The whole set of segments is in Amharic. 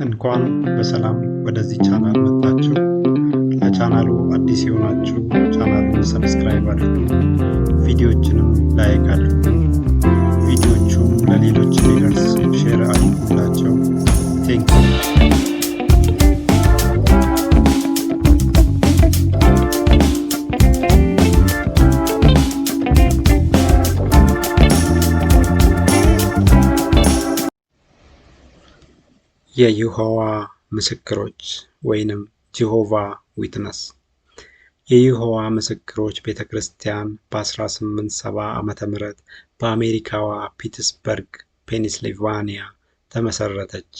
እንኳን በሰላም ወደዚህ ቻናል መጣችሁ። ለቻናሉ አዲስ የሆናችሁ ቻናሉን ሰብስክራይብ አድርጉ፣ ቪዲዮዎችንም ላይክ አድርጉ። ቪዲዮቹም ለሌሎች እንዲደርስ ሼር አድርጉላቸው። ቴንኪው። የይሖዋ ምስክሮች ወይንም ጂሆቫ ዊትነስ። የይሖዋ ምስክሮች ቤተ ክርስቲያን በ1870 ዓ.ም በአሜሪካዋ ፒትስበርግ ፔንሲልቫኒያ ተመሰረተች።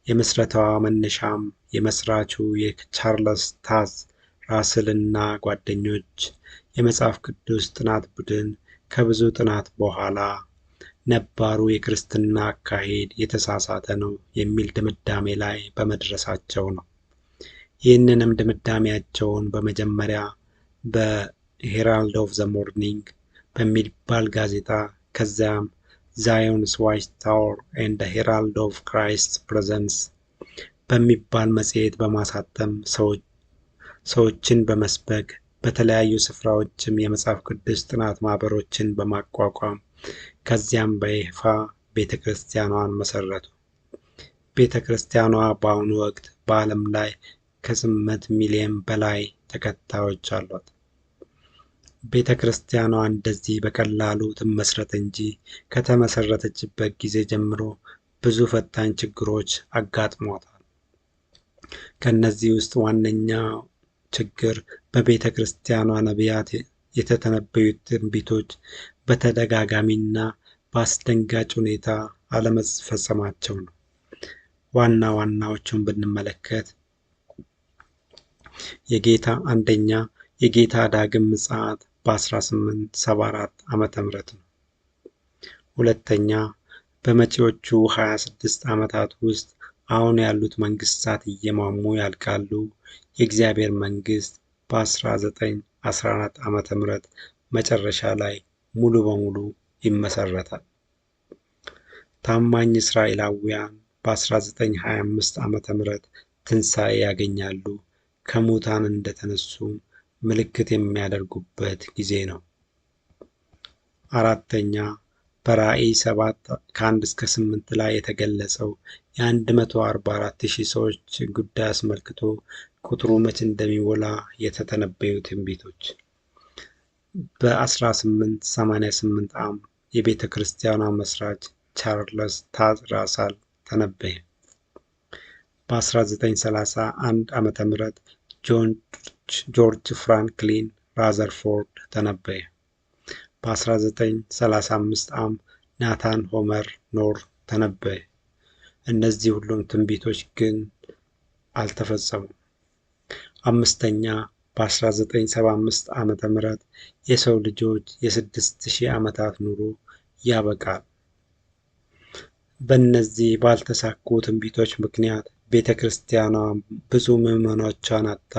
የምስረታዋ መነሻም የመስራቹ የቻርልስ ታዝ ራስል እና ጓደኞች የመጽሐፍ ቅዱስ ጥናት ቡድን ከብዙ ጥናት በኋላ ነባሩ የክርስትና አካሄድ የተሳሳተ ነው የሚል ድምዳሜ ላይ በመድረሳቸው ነው። ይህንንም ድምዳሜያቸውን በመጀመሪያ በሄራልድ ኦፍ ዘ ሞርኒንግ በሚባል ጋዜጣ ከዚያም ዛዮንስ ዋች ታወር ኤንድ ሄራልድ ኦፍ ክራይስት ፕሬዘንስ በሚባል መጽሔት በማሳተም ሰዎችን በመስበክ በተለያዩ ስፍራዎችም የመጽሐፍ ቅዱስ ጥናት ማህበሮችን በማቋቋም ከዚያም በይፋ ቤተ ክርስቲያኗን መሰረቱ። ቤተ ክርስቲያኗ በአሁኑ ወቅት በዓለም ላይ ከ8 ሚሊዮን በላይ ተከታዮች አሏት። ቤተ ክርስቲያኗ እንደዚህ በቀላሉ ትመስረት እንጂ ከተመሰረተችበት ጊዜ ጀምሮ ብዙ ፈታኝ ችግሮች አጋጥሟታል። ከነዚህ ውስጥ ዋነኛው ችግር በቤተ ክርስቲያኗ ነቢያት የተተነበዩት ትንቢቶች በተደጋጋሚና በአስደንጋጭ ሁኔታ አለመፈጸማቸው ነው። ዋና ዋናዎቹን ብንመለከት አንደኛ የጌታ ዳግም ምጽአት በ1874 ዓ.ም ነው። ሁለተኛ በመጪዎቹ 26 ዓመታት ውስጥ አሁን ያሉት መንግስታት እየማሙ ያልቃሉ። የእግዚአብሔር መንግስት በ1914 ዓ.ም መጨረሻ ላይ ሙሉ በሙሉ ይመሰረታል። ታማኝ እስራኤላውያን በ1925 ዓ.ም ትንሣኤ ያገኛሉ። ከሙታን እንደተነሱ ምልክት የሚያደርጉበት ጊዜ ነው። አራተኛ በራእይ 7 ከ1-8 ላይ የተገለጸው የ144,000 ሰዎች ጉዳይ አስመልክቶ ቁጥሩ መቼ እንደሚሞላ የተተነበዩ ትንቢቶች። በ1888 ዓ.ም የቤተ ክርስቲያኗ መስራች ቻርልስ ታዝ ራሳል ተነበየ። በ1931 ዓ.ም ጆርጅ ፍራንክሊን ራዘርፎርድ ተነበየ። በ1935 ዓ.ም ናታን ሆመር ኖር ተነበየ። እነዚህ ሁሉም ትንቢቶች ግን አልተፈጸሙም። አምስተኛ በ1975 ዓ.ም የሰው ልጆች የ6000 ዓመታት ኑሮ ያበቃል። በእነዚህ ባልተሳኩ ትንቢቶች ምክንያት ቤተ ክርስቲያኗ ብዙ ምዕመኖቿን አጥታ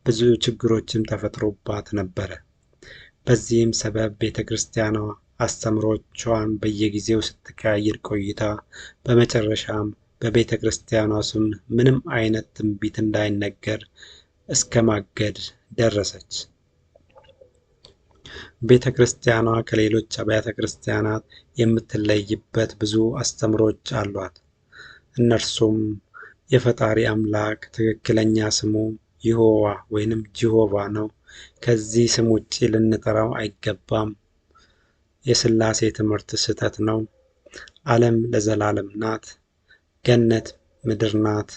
ብዙ ችግሮችም ተፈጥሮባት ነበረ። በዚህም ሰበብ ቤተ ክርስቲያኗ አስተምሮቿን በየጊዜው ስትቀያይር ቆይታ በመጨረሻም በቤተ ክርስቲያኗ ስም ምንም አይነት ትንቢት እንዳይነገር እስከ ማገድ ደረሰች። ቤተ ክርስቲያኗ ከሌሎች አብያተ ክርስቲያናት የምትለይበት ብዙ አስተምሮች አሏት። እነርሱም የፈጣሪ አምላክ ትክክለኛ ስሙ ይሖዋ ወይንም ጂሆቫ ነው። ከዚህ ስም ውጪ ልንጠራው አይገባም። የሥላሴ ትምህርት ስህተት ነው። ዓለም ለዘላለም ናት። ገነት ምድር ናት።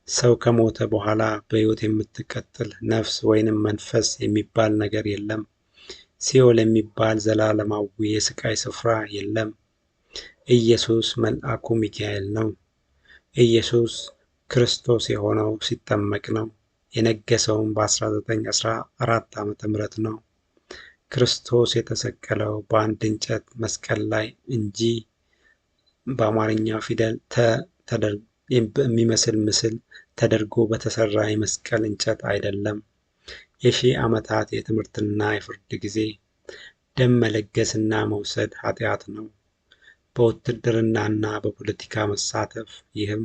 ሰው ከሞተ በኋላ በሕይወት የምትቀጥል ነፍስ ወይንም መንፈስ የሚባል ነገር የለም። ሲኦል የሚባል ዘላለማዊ የስቃይ ስፍራ የለም። ኢየሱስ መልአኩ ሚካኤል ነው። ኢየሱስ ክርስቶስ የሆነው ሲጠመቅ ነው። የነገሰውም በ1914 ዓ.ም ነው። ክርስቶስ የተሰቀለው በአንድ እንጨት መስቀል ላይ እንጂ በአማርኛ ፊደል የሚመስል ምስል ተደርጎ በተሰራ የመስቀል እንጨት አይደለም። የሺህ ዓመታት የትምህርትና የፍርድ ጊዜ። ደም መለገስና መውሰድ ኃጢአት ነው። በውትድርናና በፖለቲካ መሳተፍ፣ ይህም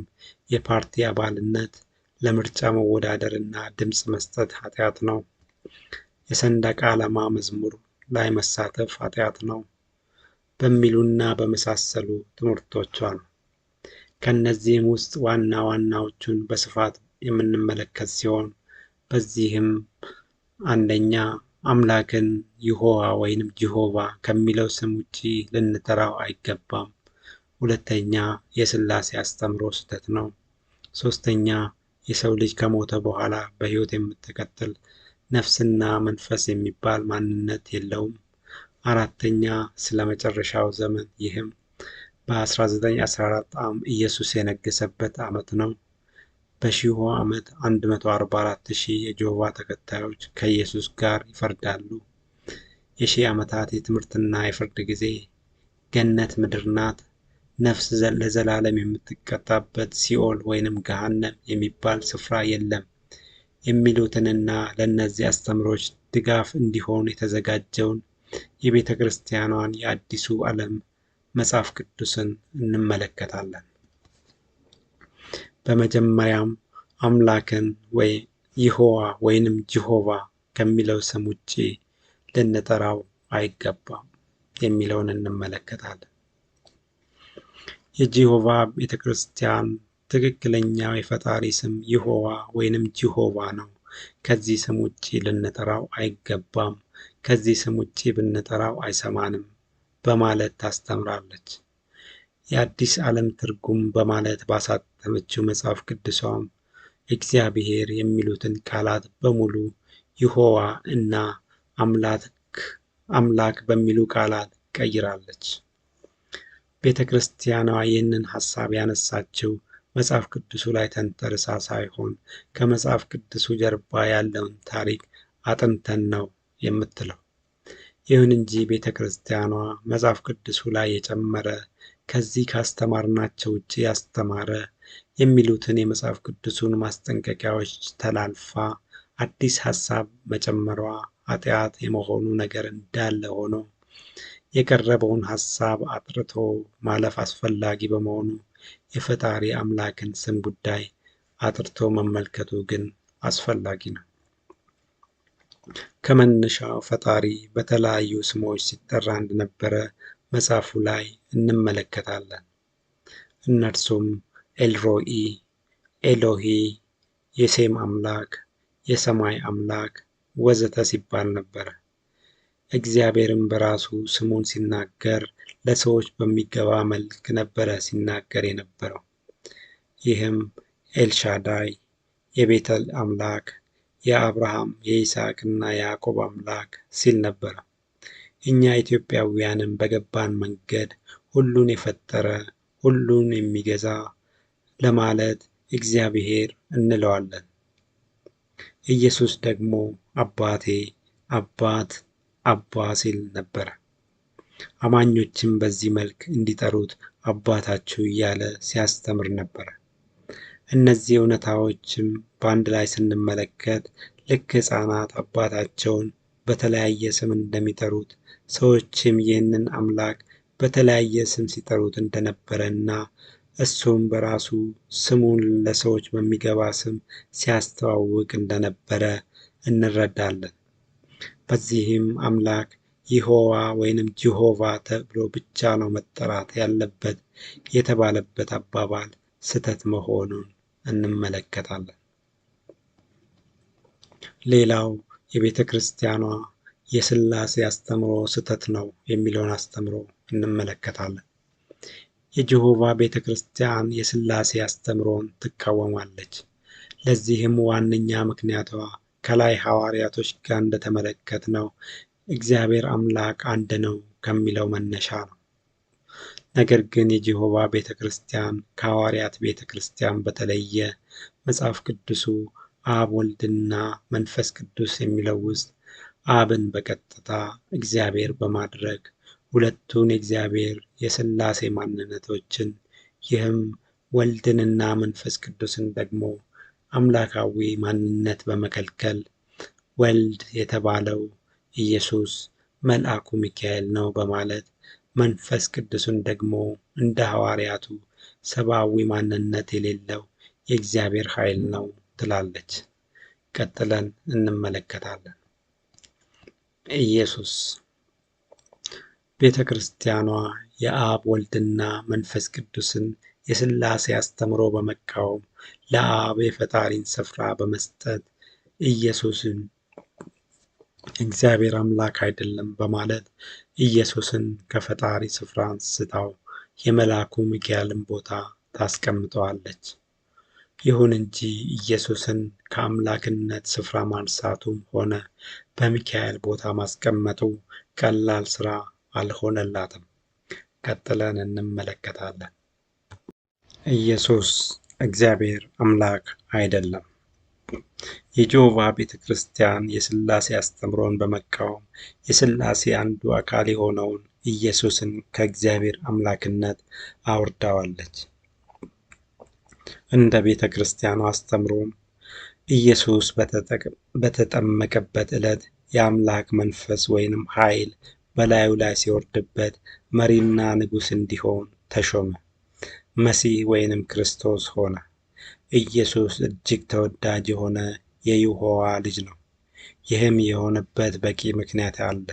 የፓርቲ አባልነት፣ ለምርጫ መወዳደርና ድምፅ መስጠት ኃጢአት ነው። የሰንደቅ ዓላማ መዝሙር ላይ መሳተፍ ኃጢአት ነው በሚሉና በመሳሰሉ ትምህርቶቿ ነው። ከእነዚህም ውስጥ ዋና ዋናዎቹን በስፋት የምንመለከት ሲሆን በዚህም አንደኛ አምላክን ይሖዋ ወይንም ጂሆቫ ከሚለው ስም ውጪ ልንጠራው አይገባም። ሁለተኛ የሥላሴ አስተምሮ ስህተት ነው። ሶስተኛ የሰው ልጅ ከሞተ በኋላ በሕይወት የምትቀጥል ነፍስና መንፈስ የሚባል ማንነት የለውም። አራተኛ ስለ መጨረሻው ዘመን፣ ይህም በ1914 ኢየሱስ የነገሰበት ዓመት ነው። በሺሁ ዓመት 144,000 የጆቫ ተከታዮች ከኢየሱስ ጋር ይፈርዳሉ። የሺህ ዓመታት የትምህርትና የፍርድ ጊዜ፣ ገነት ምድር ናት፣ ነፍስ ለዘላለም የምትቀጣበት ሲኦል ወይንም ገሃነም የሚባል ስፍራ የለም የሚሉትንና ለእነዚህ አስተምሮች ድጋፍ እንዲሆን የተዘጋጀውን የቤተ ክርስቲያኗን የአዲሱ ዓለም መጽሐፍ ቅዱስን እንመለከታለን። በመጀመሪያም አምላክን ይሖዋ ወይንም ጂሆቫ ከሚለው ስም ውጪ ልንጠራው አይገባም የሚለውን እንመለከታለን። የጂሆቫ ቤተ ክርስቲያን ትክክለኛው የፈጣሪ ስም ይሖዋ ወይንም ጂሆቫ ነው። ከዚህ ስም ውጪ ልንጠራው አይገባም፣ ከዚህ ስም ውጪ ብንጠራው አይሰማንም በማለት ታስተምራለች። የአዲስ ዓለም ትርጉም በማለት ባሳተመችው መጽሐፍ ቅዱሷም እግዚአብሔር የሚሉትን ቃላት በሙሉ ይሖዋ እና አምላክ በሚሉ ቃላት ቀይራለች። ቤተ ክርስቲያኗ ይህንን ሐሳብ ያነሳችው መጽሐፍ ቅዱሱ ላይ ተንተርሳ ሳይሆን ከመጽሐፍ ቅዱሱ ጀርባ ያለውን ታሪክ አጥንተን ነው የምትለው። ይሁን እንጂ ቤተ ክርስቲያኗ መጽሐፍ ቅዱሱ ላይ የጨመረ ከዚህ ካስተማርናቸው ውጭ ያስተማረ የሚሉትን የመጽሐፍ ቅዱሱን ማስጠንቀቂያዎች ተላልፋ አዲስ ሐሳብ መጨመሯ ኃጢአት የመሆኑ ነገር እንዳለ ሆኖ የቀረበውን ሐሳብ አጥርቶ ማለፍ አስፈላጊ በመሆኑ የፈጣሪ አምላክን ስም ጉዳይ አጥርቶ መመልከቱ ግን አስፈላጊ ነው። ከመነሻው ፈጣሪ በተለያዩ ስሞች ሲጠራ እንደነበረ መጽሐፉ ላይ እንመለከታለን። እነርሱም ኤልሮኢ፣ ኤሎሂ፣ የሴም አምላክ፣ የሰማይ አምላክ ወዘተ ሲባል ነበረ። እግዚአብሔርም በራሱ ስሙን ሲናገር ለሰዎች በሚገባ መልክ ነበረ ሲናገር የነበረው። ይህም ኤልሻዳይ፣ የቤተል አምላክ፣ የአብርሃም የይስሐቅና የያዕቆብ አምላክ ሲል ነበረ። እኛ ኢትዮጵያውያንም በገባን መንገድ ሁሉን የፈጠረ ሁሉን የሚገዛ ለማለት እግዚአብሔር እንለዋለን። ኢየሱስ ደግሞ አባቴ፣ አባት፣ አባ ሲል ነበረ። አማኞችም በዚህ መልክ እንዲጠሩት አባታችሁ እያለ ሲያስተምር ነበረ። እነዚህ እውነታዎችም በአንድ ላይ ስንመለከት ልክ ሕፃናት አባታቸውን በተለያየ ስም እንደሚጠሩት ሰዎችም ይህንን አምላክ በተለያየ ስም ሲጠሩት እንደነበረ እና እሱም በራሱ ስሙን ለሰዎች በሚገባ ስም ሲያስተዋውቅ እንደነበረ እንረዳለን። በዚህም አምላክ ይሖዋ ወይንም ጂሆቫ ተብሎ ብቻ ነው መጠራት ያለበት የተባለበት አባባል ስህተት መሆኑን እንመለከታለን። ሌላው የቤተ ክርስቲያኗ የሥላሴ አስተምሮ ስህተት ነው የሚለውን አስተምሮ እንመለከታለን። የጂሆቫ ቤተ ክርስቲያን የሥላሴ አስተምሮን ትቃወማለች። ለዚህም ዋነኛ ምክንያቷ ከላይ ሐዋርያቶች ጋር እንደተመለከትነው እግዚአብሔር አምላክ አንድ ነው ከሚለው መነሻ ነው። ነገር ግን የጂሆቫ ቤተ ክርስቲያን ከሐዋርያት ቤተ ክርስቲያን በተለየ መጽሐፍ ቅዱሱ አብ፣ ወልድና መንፈስ ቅዱስ የሚለው ውስጥ አብን በቀጥታ እግዚአብሔር በማድረግ ሁለቱን የእግዚአብሔር የሥላሴ ማንነቶችን ይህም ወልድንና መንፈስ ቅዱስን ደግሞ አምላካዊ ማንነት በመከልከል ወልድ የተባለው ኢየሱስ መልአኩ ሚካኤል ነው በማለት መንፈስ ቅዱስን ደግሞ እንደ ሐዋርያቱ ሰብአዊ ማንነት የሌለው የእግዚአብሔር ኃይል ነው ትላለች። ቀጥለን እንመለከታለን። ኢየሱስ ቤተ ክርስቲያኗ የአብ ወልድና መንፈስ ቅዱስን የሥላሴ አስተምሮ በመቃወም ለአብ የፈጣሪን ስፍራ በመስጠት ኢየሱስን እግዚአብሔር አምላክ አይደለም በማለት ኢየሱስን ከፈጣሪ ስፍራ አንስታው የመልአኩ ሚካኤልን ቦታ ታስቀምጠዋለች። ይሁን እንጂ ኢየሱስን ከአምላክነት ስፍራ ማንሳቱም ሆነ በሚካኤል ቦታ ማስቀመጡ ቀላል ሥራ አልሆነላትም። ቀጥለን እንመለከታለን። ኢየሱስ እግዚአብሔር አምላክ አይደለም። የጆቫ ቤተ ክርስቲያን የሥላሴ አስተምሮን በመቃወም የሥላሴ አንዱ አካል የሆነውን ኢየሱስን ከእግዚአብሔር አምላክነት አውርዳዋለች። እንደ ቤተ ክርስቲያኑ አስተምሮም ኢየሱስ በተጠመቀበት ዕለት የአምላክ መንፈስ ወይንም ኃይል በላዩ ላይ ሲወርድበት መሪና ንጉሥ እንዲሆን ተሾመ። መሲህ ወይንም ክርስቶስ ሆነ። ኢየሱስ እጅግ ተወዳጅ የሆነ የይሖዋ ልጅ ነው። ይህም የሆነበት በቂ ምክንያት አለ።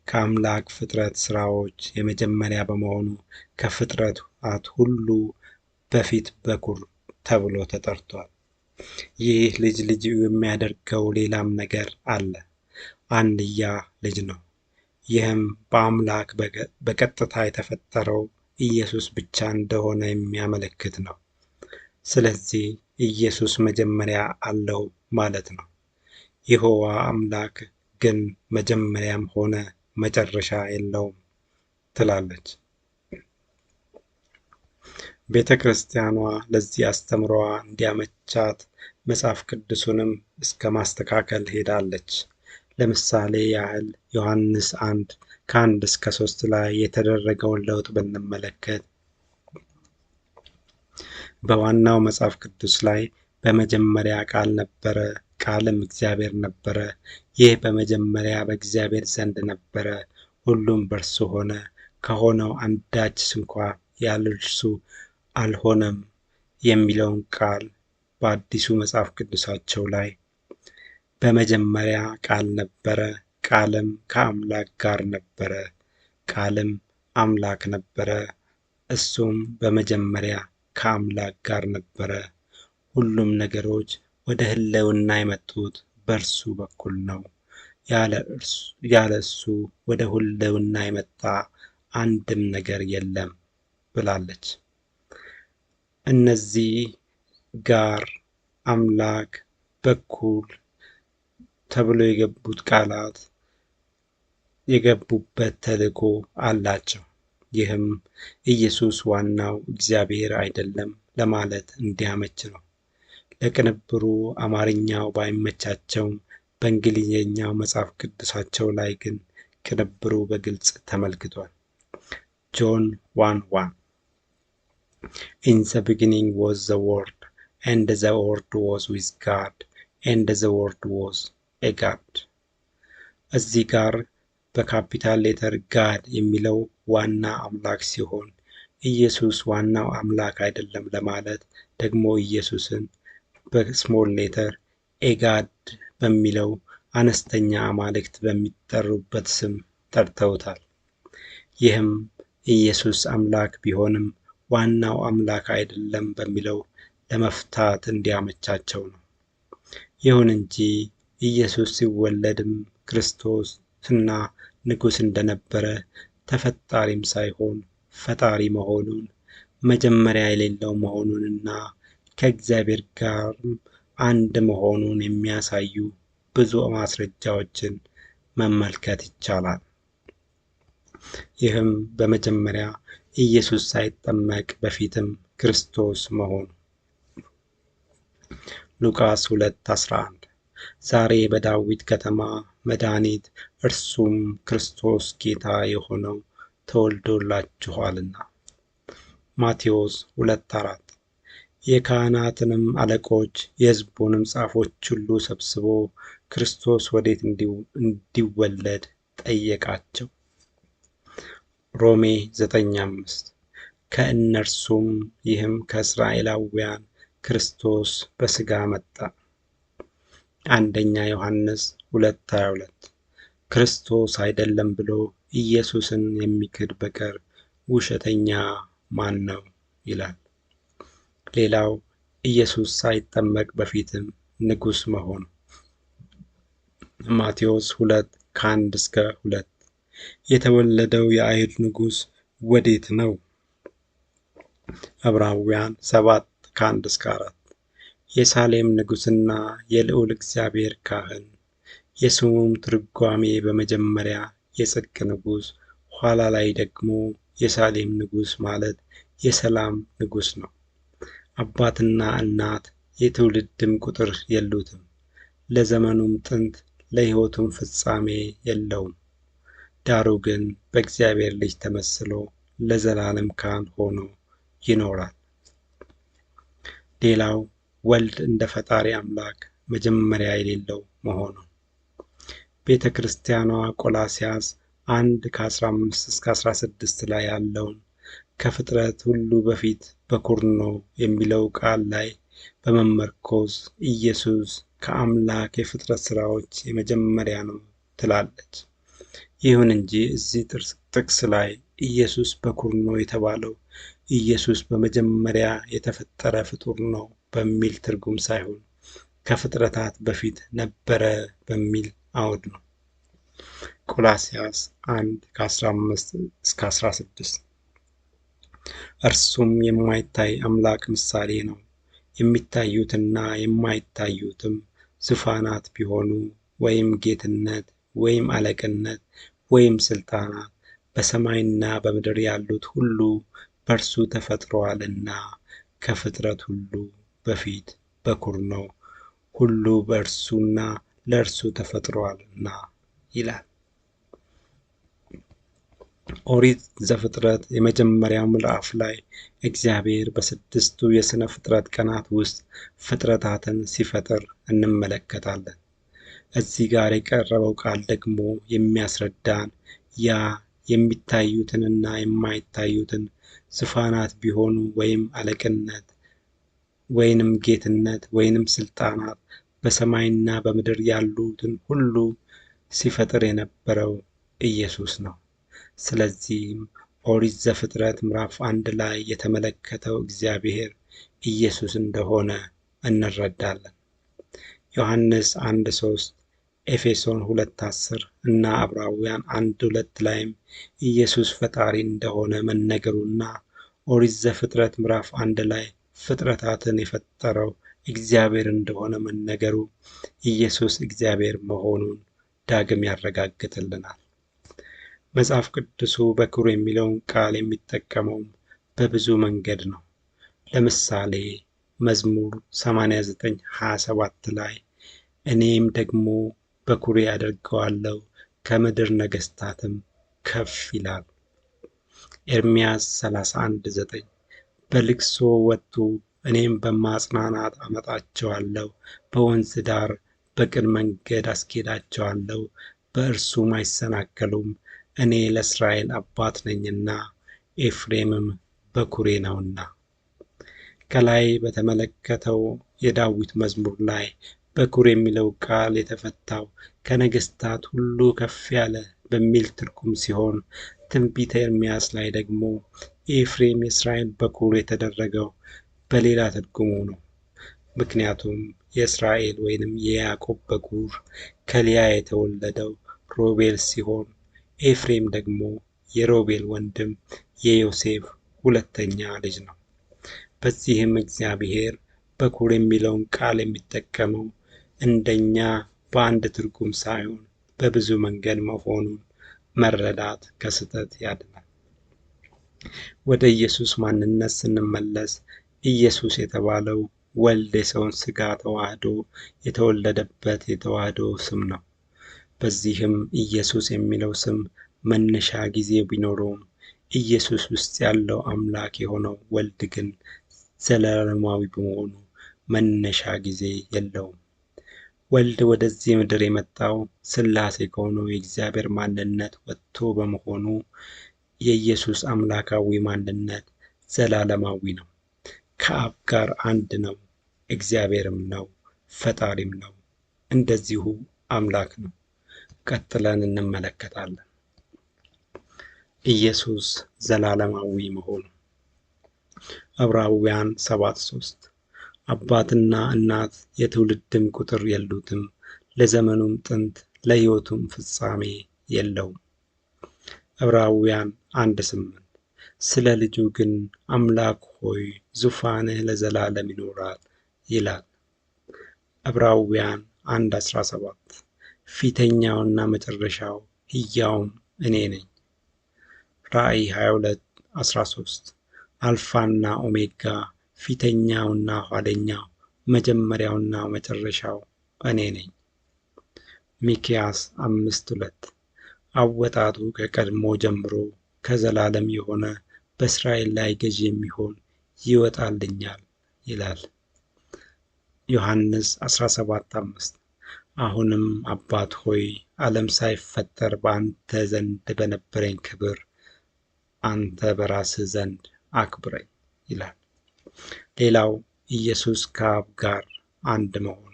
ከአምላክ ፍጥረት ሥራዎች የመጀመሪያ በመሆኑ ከፍጥረታት ሁሉ በፊት በኩር ተብሎ ተጠርቷል። ይህ ልጅ የሚያደርገው ሌላም ነገር አለ። አንድያ ልጅ ነው። ይህም በአምላክ በቀጥታ የተፈጠረው ኢየሱስ ብቻ እንደሆነ የሚያመለክት ነው። ስለዚህ ኢየሱስ መጀመሪያ አለው ማለት ነው። ይሖዋ አምላክ ግን መጀመሪያም ሆነ መጨረሻ የለውም ትላለች። ቤተ ክርስቲያኗ ለዚህ አስተምሮዋ እንዲያመቻት መጽሐፍ ቅዱሱንም እስከ ማስተካከል ሄዳለች። ለምሳሌ ያህል ዮሐንስ 1 ከ1 እስከ 3 ላይ የተደረገውን ለውጥ ብንመለከት በዋናው መጽሐፍ ቅዱስ ላይ በመጀመሪያ ቃል ነበረ፣ ቃልም እግዚአብሔር ነበረ፣ ይህ በመጀመሪያ በእግዚአብሔር ዘንድ ነበረ፣ ሁሉም በእርሱ ሆነ፣ ከሆነው አንዳች ስንኳ ያለ እርሱ አልሆነም የሚለውን ቃል በአዲሱ መጽሐፍ ቅዱሳቸው ላይ በመጀመሪያ ቃል ነበረ፣ ቃልም ከአምላክ ጋር ነበረ፣ ቃልም አምላክ ነበረ፣ እሱም በመጀመሪያ ከአምላክ ጋር ነበረ፣ ሁሉም ነገሮች ወደ ህልውና የመጡት በእርሱ በኩል ነው፣ ያለ እሱ ወደ ህልውና የመጣ አንድም ነገር የለም ብላለች። እነዚህ ጋር አምላክ በኩል ተብሎ የገቡት ቃላት የገቡበት ተልእኮ አላቸው። ይህም ኢየሱስ ዋናው እግዚአብሔር አይደለም ለማለት እንዲያመች ነው። ለቅንብሩ አማርኛው ባይመቻቸውም በእንግሊዝኛው መጽሐፍ ቅዱሳቸው ላይ ግን ቅንብሩ በግልጽ ተመልክቷል። ጆን 1:1 In the beginning was the Word, and the Word was with God, and the Word was a God። እዚህ ጋር በካፒታል ሌተር ጋድ የሚለው ዋና አምላክ ሲሆን ኢየሱስ ዋናው አምላክ አይደለም ለማለት ደግሞ ኢየሱስን በስሞል ሌተር ኤጋድ በሚለው አነስተኛ አማልክት በሚጠሩበት ስም ጠርተውታል። ይህም ኢየሱስ አምላክ ቢሆንም ዋናው አምላክ አይደለም በሚለው ለመፍታት እንዲያመቻቸው ነው። ይሁን እንጂ ኢየሱስ ሲወለድም ክርስቶስ እና ንጉሥ እንደነበረ ተፈጣሪም ሳይሆን ፈጣሪ መሆኑን መጀመሪያ የሌለው መሆኑንና ከእግዚአብሔር ጋርም አንድ መሆኑን የሚያሳዩ ብዙ ማስረጃዎችን መመልከት ይቻላል። ይህም በመጀመሪያ ኢየሱስ ሳይጠመቅ በፊትም ክርስቶስ መሆኑ። ሉቃስ 2:11 ዛሬ በዳዊት ከተማ መድኃኒት እርሱም ክርስቶስ ጌታ የሆነው ተወልዶላችኋልና። ማቴዎስ 2:4 የካህናትንም አለቆች የሕዝቡንም ጻፎች ሁሉ ሰብስቦ ክርስቶስ ወዴት እንዲወለድ ጠየቃቸው። ሮሜ 9:5 ከእነርሱም ይህም ከእስራኤላውያን ክርስቶስ በሥጋ መጣ። አንደኛ ዮሐንስ 2:22 ክርስቶስ አይደለም ብሎ ኢየሱስን የሚክድ በቀር ውሸተኛ ማን ነው ይላል። ሌላው ኢየሱስ ሳይጠመቅ በፊትም ንጉሥ መሆኑ ማቴዎስ 2:1-2 የተወለደው የአይሁድ ንጉሥ ወዴት ነው? ዕብራውያን 7:1-4 የሳሌም ንጉሥና የልዑል እግዚአብሔር ካህን የስሙም ትርጓሜ በመጀመሪያ የጽድቅ ንጉሥ ኋላ ላይ ደግሞ የሳሌም ንጉሥ ማለት የሰላም ንጉሥ ነው። አባትና እናት የትውልድም ቁጥር የሉትም፣ ለዘመኑም ጥንት ለሕይወቱም ፍጻሜ የለውም። ዳሩ ግን በእግዚአብሔር ልጅ ተመስሎ ለዘላለም ካህን ሆኖ ይኖራል። ሌላው ወልድ እንደ ፈጣሪ አምላክ መጀመሪያ የሌለው መሆኑ ቤተ ክርስቲያኗ ቆላስይስ 1:15-16 ላይ ያለውን ከፍጥረት ሁሉ በፊት በኩር ነው የሚለው ቃል ላይ በመመርኮዝ ኢየሱስ ከአምላክ የፍጥረት ሥራዎች የመጀመሪያ ነው ትላለች። ይሁን እንጂ እዚህ ጥቅስ ላይ ኢየሱስ በኩር ነው የተባለው ኢየሱስ በመጀመሪያ የተፈጠረ ፍጡር ነው በሚል ትርጉም ሳይሆን ከፍጥረታት በፊት ነበረ በሚል አውድ ነው። ቆላስይስ 1:15-16 እርሱም የማይታይ አምላክ ምሳሌ ነው። የሚታዩትና የማይታዩትም ዙፋናት ቢሆኑ ወይም ጌትነት ወይም አለቅነት ወይም ስልጣናት በሰማይና በምድር ያሉት ሁሉ በእርሱ ተፈጥረዋልና ከፍጥረት ሁሉ በፊት በኩር ነው። ሁሉ በእርሱና ለእርሱ ተፈጥሯልና ይላል። ኦሪት ዘፍጥረት የመጀመሪያው ምዕራፍ ላይ እግዚአብሔር በ6ቱ የሥነ ፍጥረት ቀናት ውስጥ ፍጥረታትን ሲፈጥር እንመለከታለን። እዚህ ጋር የቀረበው ቃል ደግሞ የሚያስረዳን ያ የሚታዩትንና የማይታዩትን ዙፋናት ቢሆኑ ወይም አለቅነት ወይንም ጌትነት ወይንም ስልጣናት በሰማይና በምድር ያሉትን ሁሉ ሲፈጥር የነበረው ኢየሱስ ነው። ስለዚህም ኦሪት ዘፍጥረት ምዕራፍ 1 ላይ የተመለከተው እግዚአብሔር ኢየሱስ እንደሆነ እንረዳለን። ዮሐንስ 1:3 ኤፌሶን 2:10 እና ዕብራውያን 1:2 ላይም ኢየሱስ ፈጣሪ እንደሆነ መነገሩና ኦሪት ዘፍጥረት ምዕራፍ 1 ላይ ፍጥረታትን የፈጠረው እግዚአብሔር እንደሆነ መነገሩ ኢየሱስ እግዚአብሔር መሆኑን ዳግም ያረጋግጥልናል። መጽሐፍ ቅዱሱ በኩር የሚለውን ቃል የሚጠቀመውም በብዙ መንገድ ነው። ለምሳሌ መዝሙር 89:27 ላይ እኔም ደግሞ በኩሬ አደርገዋለሁ ከምድር ነገሥታትም ከፍ ይላል። ኤርምያስ 31:9 በልቅሶ ወጡ፣ እኔም በማጽናናት አመጣቸዋለሁ፣ በወንዝ ዳር በቅን መንገድ አስኬዳቸዋለሁ፣ በእርሱም አይሰናከሉም። እኔ ለእስራኤል አባት ነኝና ኤፍሬምም በኩሬ ነውና። ከላይ በተመለከተው የዳዊት መዝሙር ላይ በኩር የሚለው ቃል የተፈታው ከነገሥታት ሁሉ ከፍ ያለ በሚል ትርጉም ሲሆን ትንቢተ ኤርምያስ ላይ ደግሞ ኤፍሬም የእስራኤል በኩር የተደረገው በሌላ ትርጉሙ ነው። ምክንያቱም የእስራኤል ወይንም የያዕቆብ በኩር ከልያ የተወለደው ሮቤል ሲሆን ኤፍሬም ደግሞ የሮቤል ወንድም የዮሴፍ ሁለተኛ ልጅ ነው። በዚህም እግዚአብሔር በኩር የሚለውን ቃል የሚጠቀመው እንደኛ በአንድ ትርጉም ሳይሆን በብዙ መንገድ መሆኑን መረዳት ከስህተት ያድናል። ወደ ኢየሱስ ማንነት ስንመለስ ኢየሱስ የተባለው ወልድ የሰውን ሥጋ ተዋህዶ የተወለደበት የተዋህዶ ስም ነው። በዚህም ኢየሱስ የሚለው ስም መነሻ ጊዜ ቢኖረውም ኢየሱስ ውስጥ ያለው አምላክ የሆነው ወልድ ግን ዘላለማዊ በመሆኑ መነሻ ጊዜ የለውም። ወልድ ወደዚህ ምድር የመጣው ሥላሴ ከሆነው የእግዚአብሔር ማንነት ወጥቶ በመሆኑ የኢየሱስ አምላካዊ ማንነት ዘላለማዊ ነው። ከአብ ጋር አንድ ነው፣ እግዚአብሔርም ነው፣ ፈጣሪም ነው፣ እንደዚሁ አምላክ ነው። ቀጥለን እንመለከታለን። ኢየሱስ ዘላለማዊ መሆኑ ዕብራውያን 7:3 አባትና እናት የትውልድም ቁጥር የሉትም፣ ለዘመኑም ጥንት ለሕይወቱም ፍጻሜ የለውም። ዕብራውያን 1:8 ስለ ልጁ ግን አምላክ ሆይ ዙፋንህ ለዘላለም ይኖራል ይላል። ዕብራውያን 1:17 ፊተኛውና መጨረሻው ሕያውም እኔ ነኝ። ራእይ 22:13 አልፋና ኦሜጋ ፊተኛውና ኋለኛው መጀመሪያውና መጨረሻው እኔ ነኝ። ሚክያስ 5:2 አወጣጡ ከቀድሞ ጀምሮ ከዘላለም የሆነ በእስራኤል ላይ ገዥ የሚሆን ይወጣልኛል ይላል። ዮሐንስ 17:5 አሁንም አባት ሆይ ዓለም ሳይፈጠር በአንተ ዘንድ በነበረኝ ክብር አንተ በራስህ ዘንድ አክብረኝ ይላል። ሌላው ኢየሱስ ከአብ ጋር አንድ መሆኑ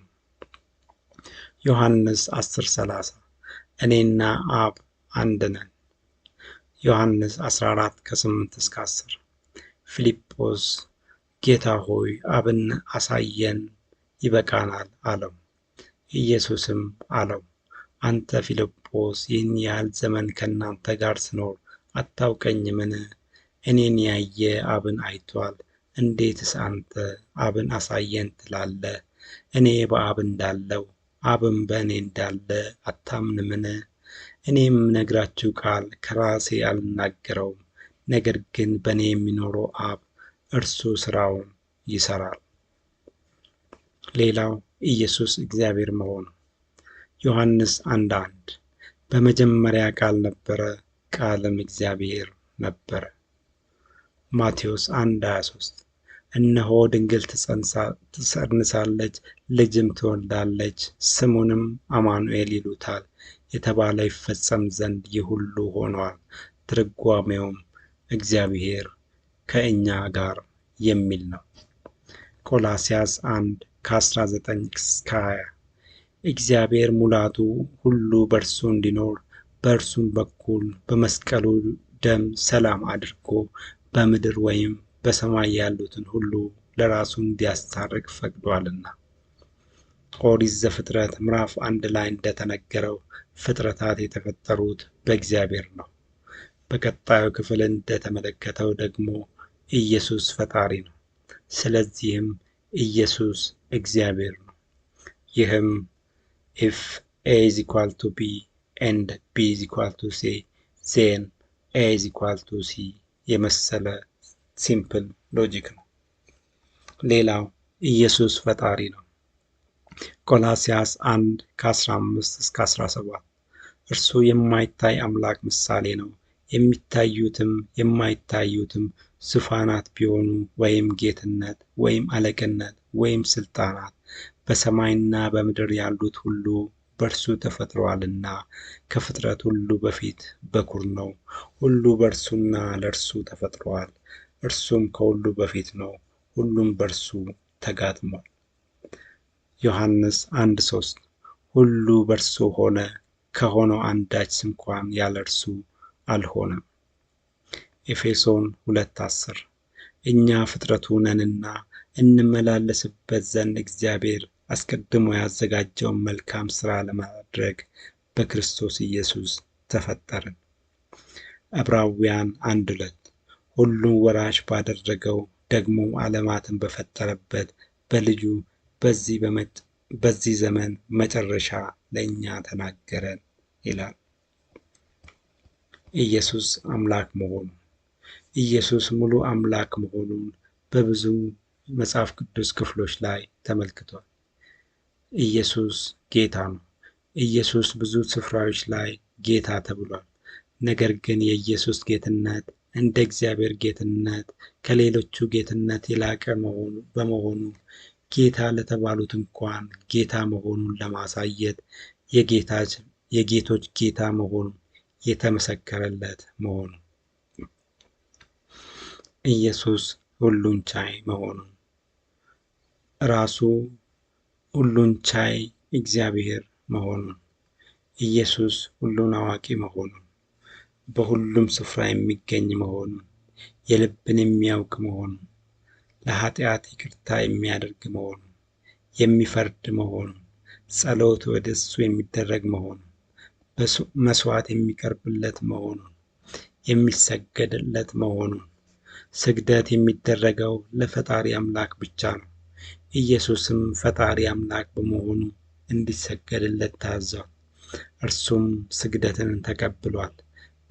ዮሐንስ 10:30 እኔና አብ አንድ ነን። ዮሐንስ 14:8-10 ፊልጶስ ጌታ ሆይ አብን አሳየን ይበቃናል አለው። ኢየሱስም አለው አንተ ፊልጶስ ይህን ያህል ዘመን ከእናንተ ጋር ስኖር አታውቀኝምን? እኔን ያየ አብን አይቷል። እንዴትስ አንተ አብን አሳየን ትላለህ? እኔ በአብ እንዳለው አብም በእኔ እንዳለ አታምንምን? እኔ የምነግራችሁ ቃል ከራሴ አልናገረውም፣ ነገር ግን በእኔ የሚኖረው አብ እርሱ ሥራውን ይሠራል። ሌላው ኢየሱስ እግዚአብሔር መሆኑ ዮሐንስ 1:1 በመጀመሪያ ቃል ነበረ፣ ቃልም እግዚአብሔር ነበረ። ማቴዎስ 1:23 እነሆ ድንግል ትጸንሳለች፣ ልጅም ትወልዳለች፣ ስሙንም አማኑኤል ይሉታል የተባለ ይፈጸም ዘንድ ይህ ሁሉ ሆኗል። ትርጓሜውም እግዚአብሔር ከእኛ ጋር የሚል ነው። ቆላስይስ 1:19-20 እግዚአብሔር ሙላቱ ሁሉ በእርሱ እንዲኖር በእርሱም በኩል በመስቀሉ ደም ሰላም አድርጎ በምድር ወይም በሰማይ ያሉትን ሁሉ ለራሱ እንዲያስታርቅ ፈቅዷልና። ኦሪት ዘፍጥረት ምዕራፍ 1 ላይ እንደተነገረው ፍጥረታት የተፈጠሩት በእግዚአብሔር ነው። በቀጣዩ ክፍል እንደተመለከተው ደግሞ ኢየሱስ ፈጣሪ ነው። ስለዚህም ኢየሱስ እግዚአብሔር ነው። ይህም if A is equal to B and B is equal to C then A is equal to C የመሰለ ሲምፕል ሎጂክ ነው። ሌላው ኢየሱስ ፈጣሪ ነው። ቆላስይስ 1:15-17 እርሱ የማይታይ አምላክ ምሳሌ ነው። የሚታዩትም የማይታዩትም ዙፋናት ቢሆኑ ወይም ጌትነት ወይም አለቅነት ወይም ስልጣናት በሰማይና በምድር ያሉት ሁሉ በእርሱ ተፈጥረዋልና ከፍጥረት ሁሉ በፊት በኩር ነው። ሁሉ በእርሱና ለእርሱ ተፈጥረዋል። እርሱም ከሁሉ በፊት ነው። ሁሉም በእርሱ ተጋጥሟል። ዮሐንስ 1:3 ሁሉ በእርሱ ሆነ፣ ከሆነው አንዳች እንኳን ያለ እርሱ አልሆነም። ኤፌሶን 2:10 እኛ ፍጥረቱ ነንና እንመላለስበት ዘንድ እግዚአብሔር አስቀድሞ ያዘጋጀውን መልካም ሥራ ለማድረግ በክርስቶስ ኢየሱስ ተፈጠርን። ዕብራውያን 1:2 ሁሉን ወራሽ ባደረገው ደግሞ ዓለማትን በፈጠረበት በልጁ በዚህ ዘመን መጨረሻ ለእኛ ተናገረን ይላል። ኢየሱስ አምላክ መሆኑ ኢየሱስ ሙሉ አምላክ መሆኑን በብዙ መጽሐፍ ቅዱስ ክፍሎች ላይ ተመልክቷል። ኢየሱስ ጌታ ነው። ኢየሱስ ብዙ ስፍራዎች ላይ ጌታ ተብሏል። ነገር ግን የኢየሱስ ጌትነት እንደ እግዚአብሔር ጌትነት ከሌሎቹ ጌትነት የላቀ በመሆኑ ጌታ ለተባሉት እንኳን ጌታ መሆኑን ለማሳየት የጌቶች ጌታ መሆኑ የተመሰከረለት መሆኑ ኢየሱስ ሁሉን ቻይ መሆኑን፣ ራሱ ሁሉን ቻይ እግዚአብሔር መሆኑን፣ ኢየሱስ ሁሉን አዋቂ መሆኑን፣ በሁሉም ስፍራ የሚገኝ መሆኑን፣ የልብን የሚያውቅ መሆኑን፣ ለኃጢአት ይቅርታ የሚያደርግ መሆኑን፣ የሚፈርድ መሆኑን፣ ጸሎት ወደ እሱ የሚደረግ መሆኑን፣ መስዋዕት የሚቀርብለት መሆኑን፣ የሚሰገድለት መሆኑን፣ ስግደት የሚደረገው ለፈጣሪ አምላክ ብቻ ነው። ኢየሱስም ፈጣሪ አምላክ በመሆኑ እንዲሰገድለት ታዟል። እርሱም ስግደትን ተቀብሏል።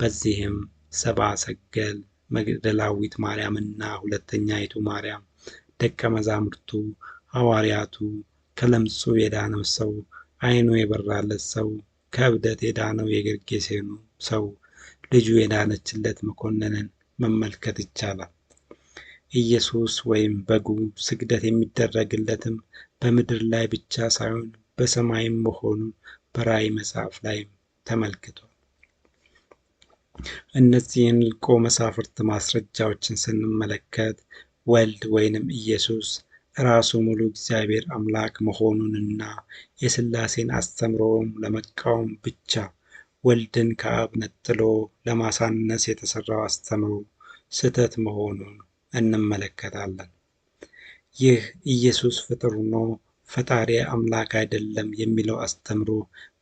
በዚህም ሰብአ ሰገል መግደላዊት ማርያምና ሁለተኛይቱ ማርያም፣ ደቀ መዛሙርቱ፣ ሐዋርያቱ፣ ከለምጹ የዳነው ሰው፣ ዓይኑ የበራለት ሰው፣ ከእብደት የዳነው የጌርጌሴኑ ሰው፣ ልጁ የዳነችለት መኮንንን መመልከት ይቻላል። ኢየሱስ ወይም በጉ ስግደት የሚደረግለትም በምድር ላይ ብቻ ሳይሆን በሰማይም መሆኑን በራእይ መጽሐፍ ላይም ተመልክቷል። እነዚህን ልቆ መሳፍርት ማስረጃዎችን ስንመለከት ወልድ ወይንም ኢየሱስ ራሱ ሙሉ እግዚአብሔር አምላክ መሆኑንና የሥላሴን አስተምሮም ለመቃወም ብቻ ወልድን ከአብ ነጥሎ ለማሳነስ የተሰራው አስተምሮ ስህተት መሆኑን እንመለከታለን። ይህ ኢየሱስ ፍጡር ሆኖ ፈጣሪ አምላክ አይደለም የሚለው አስተምሮ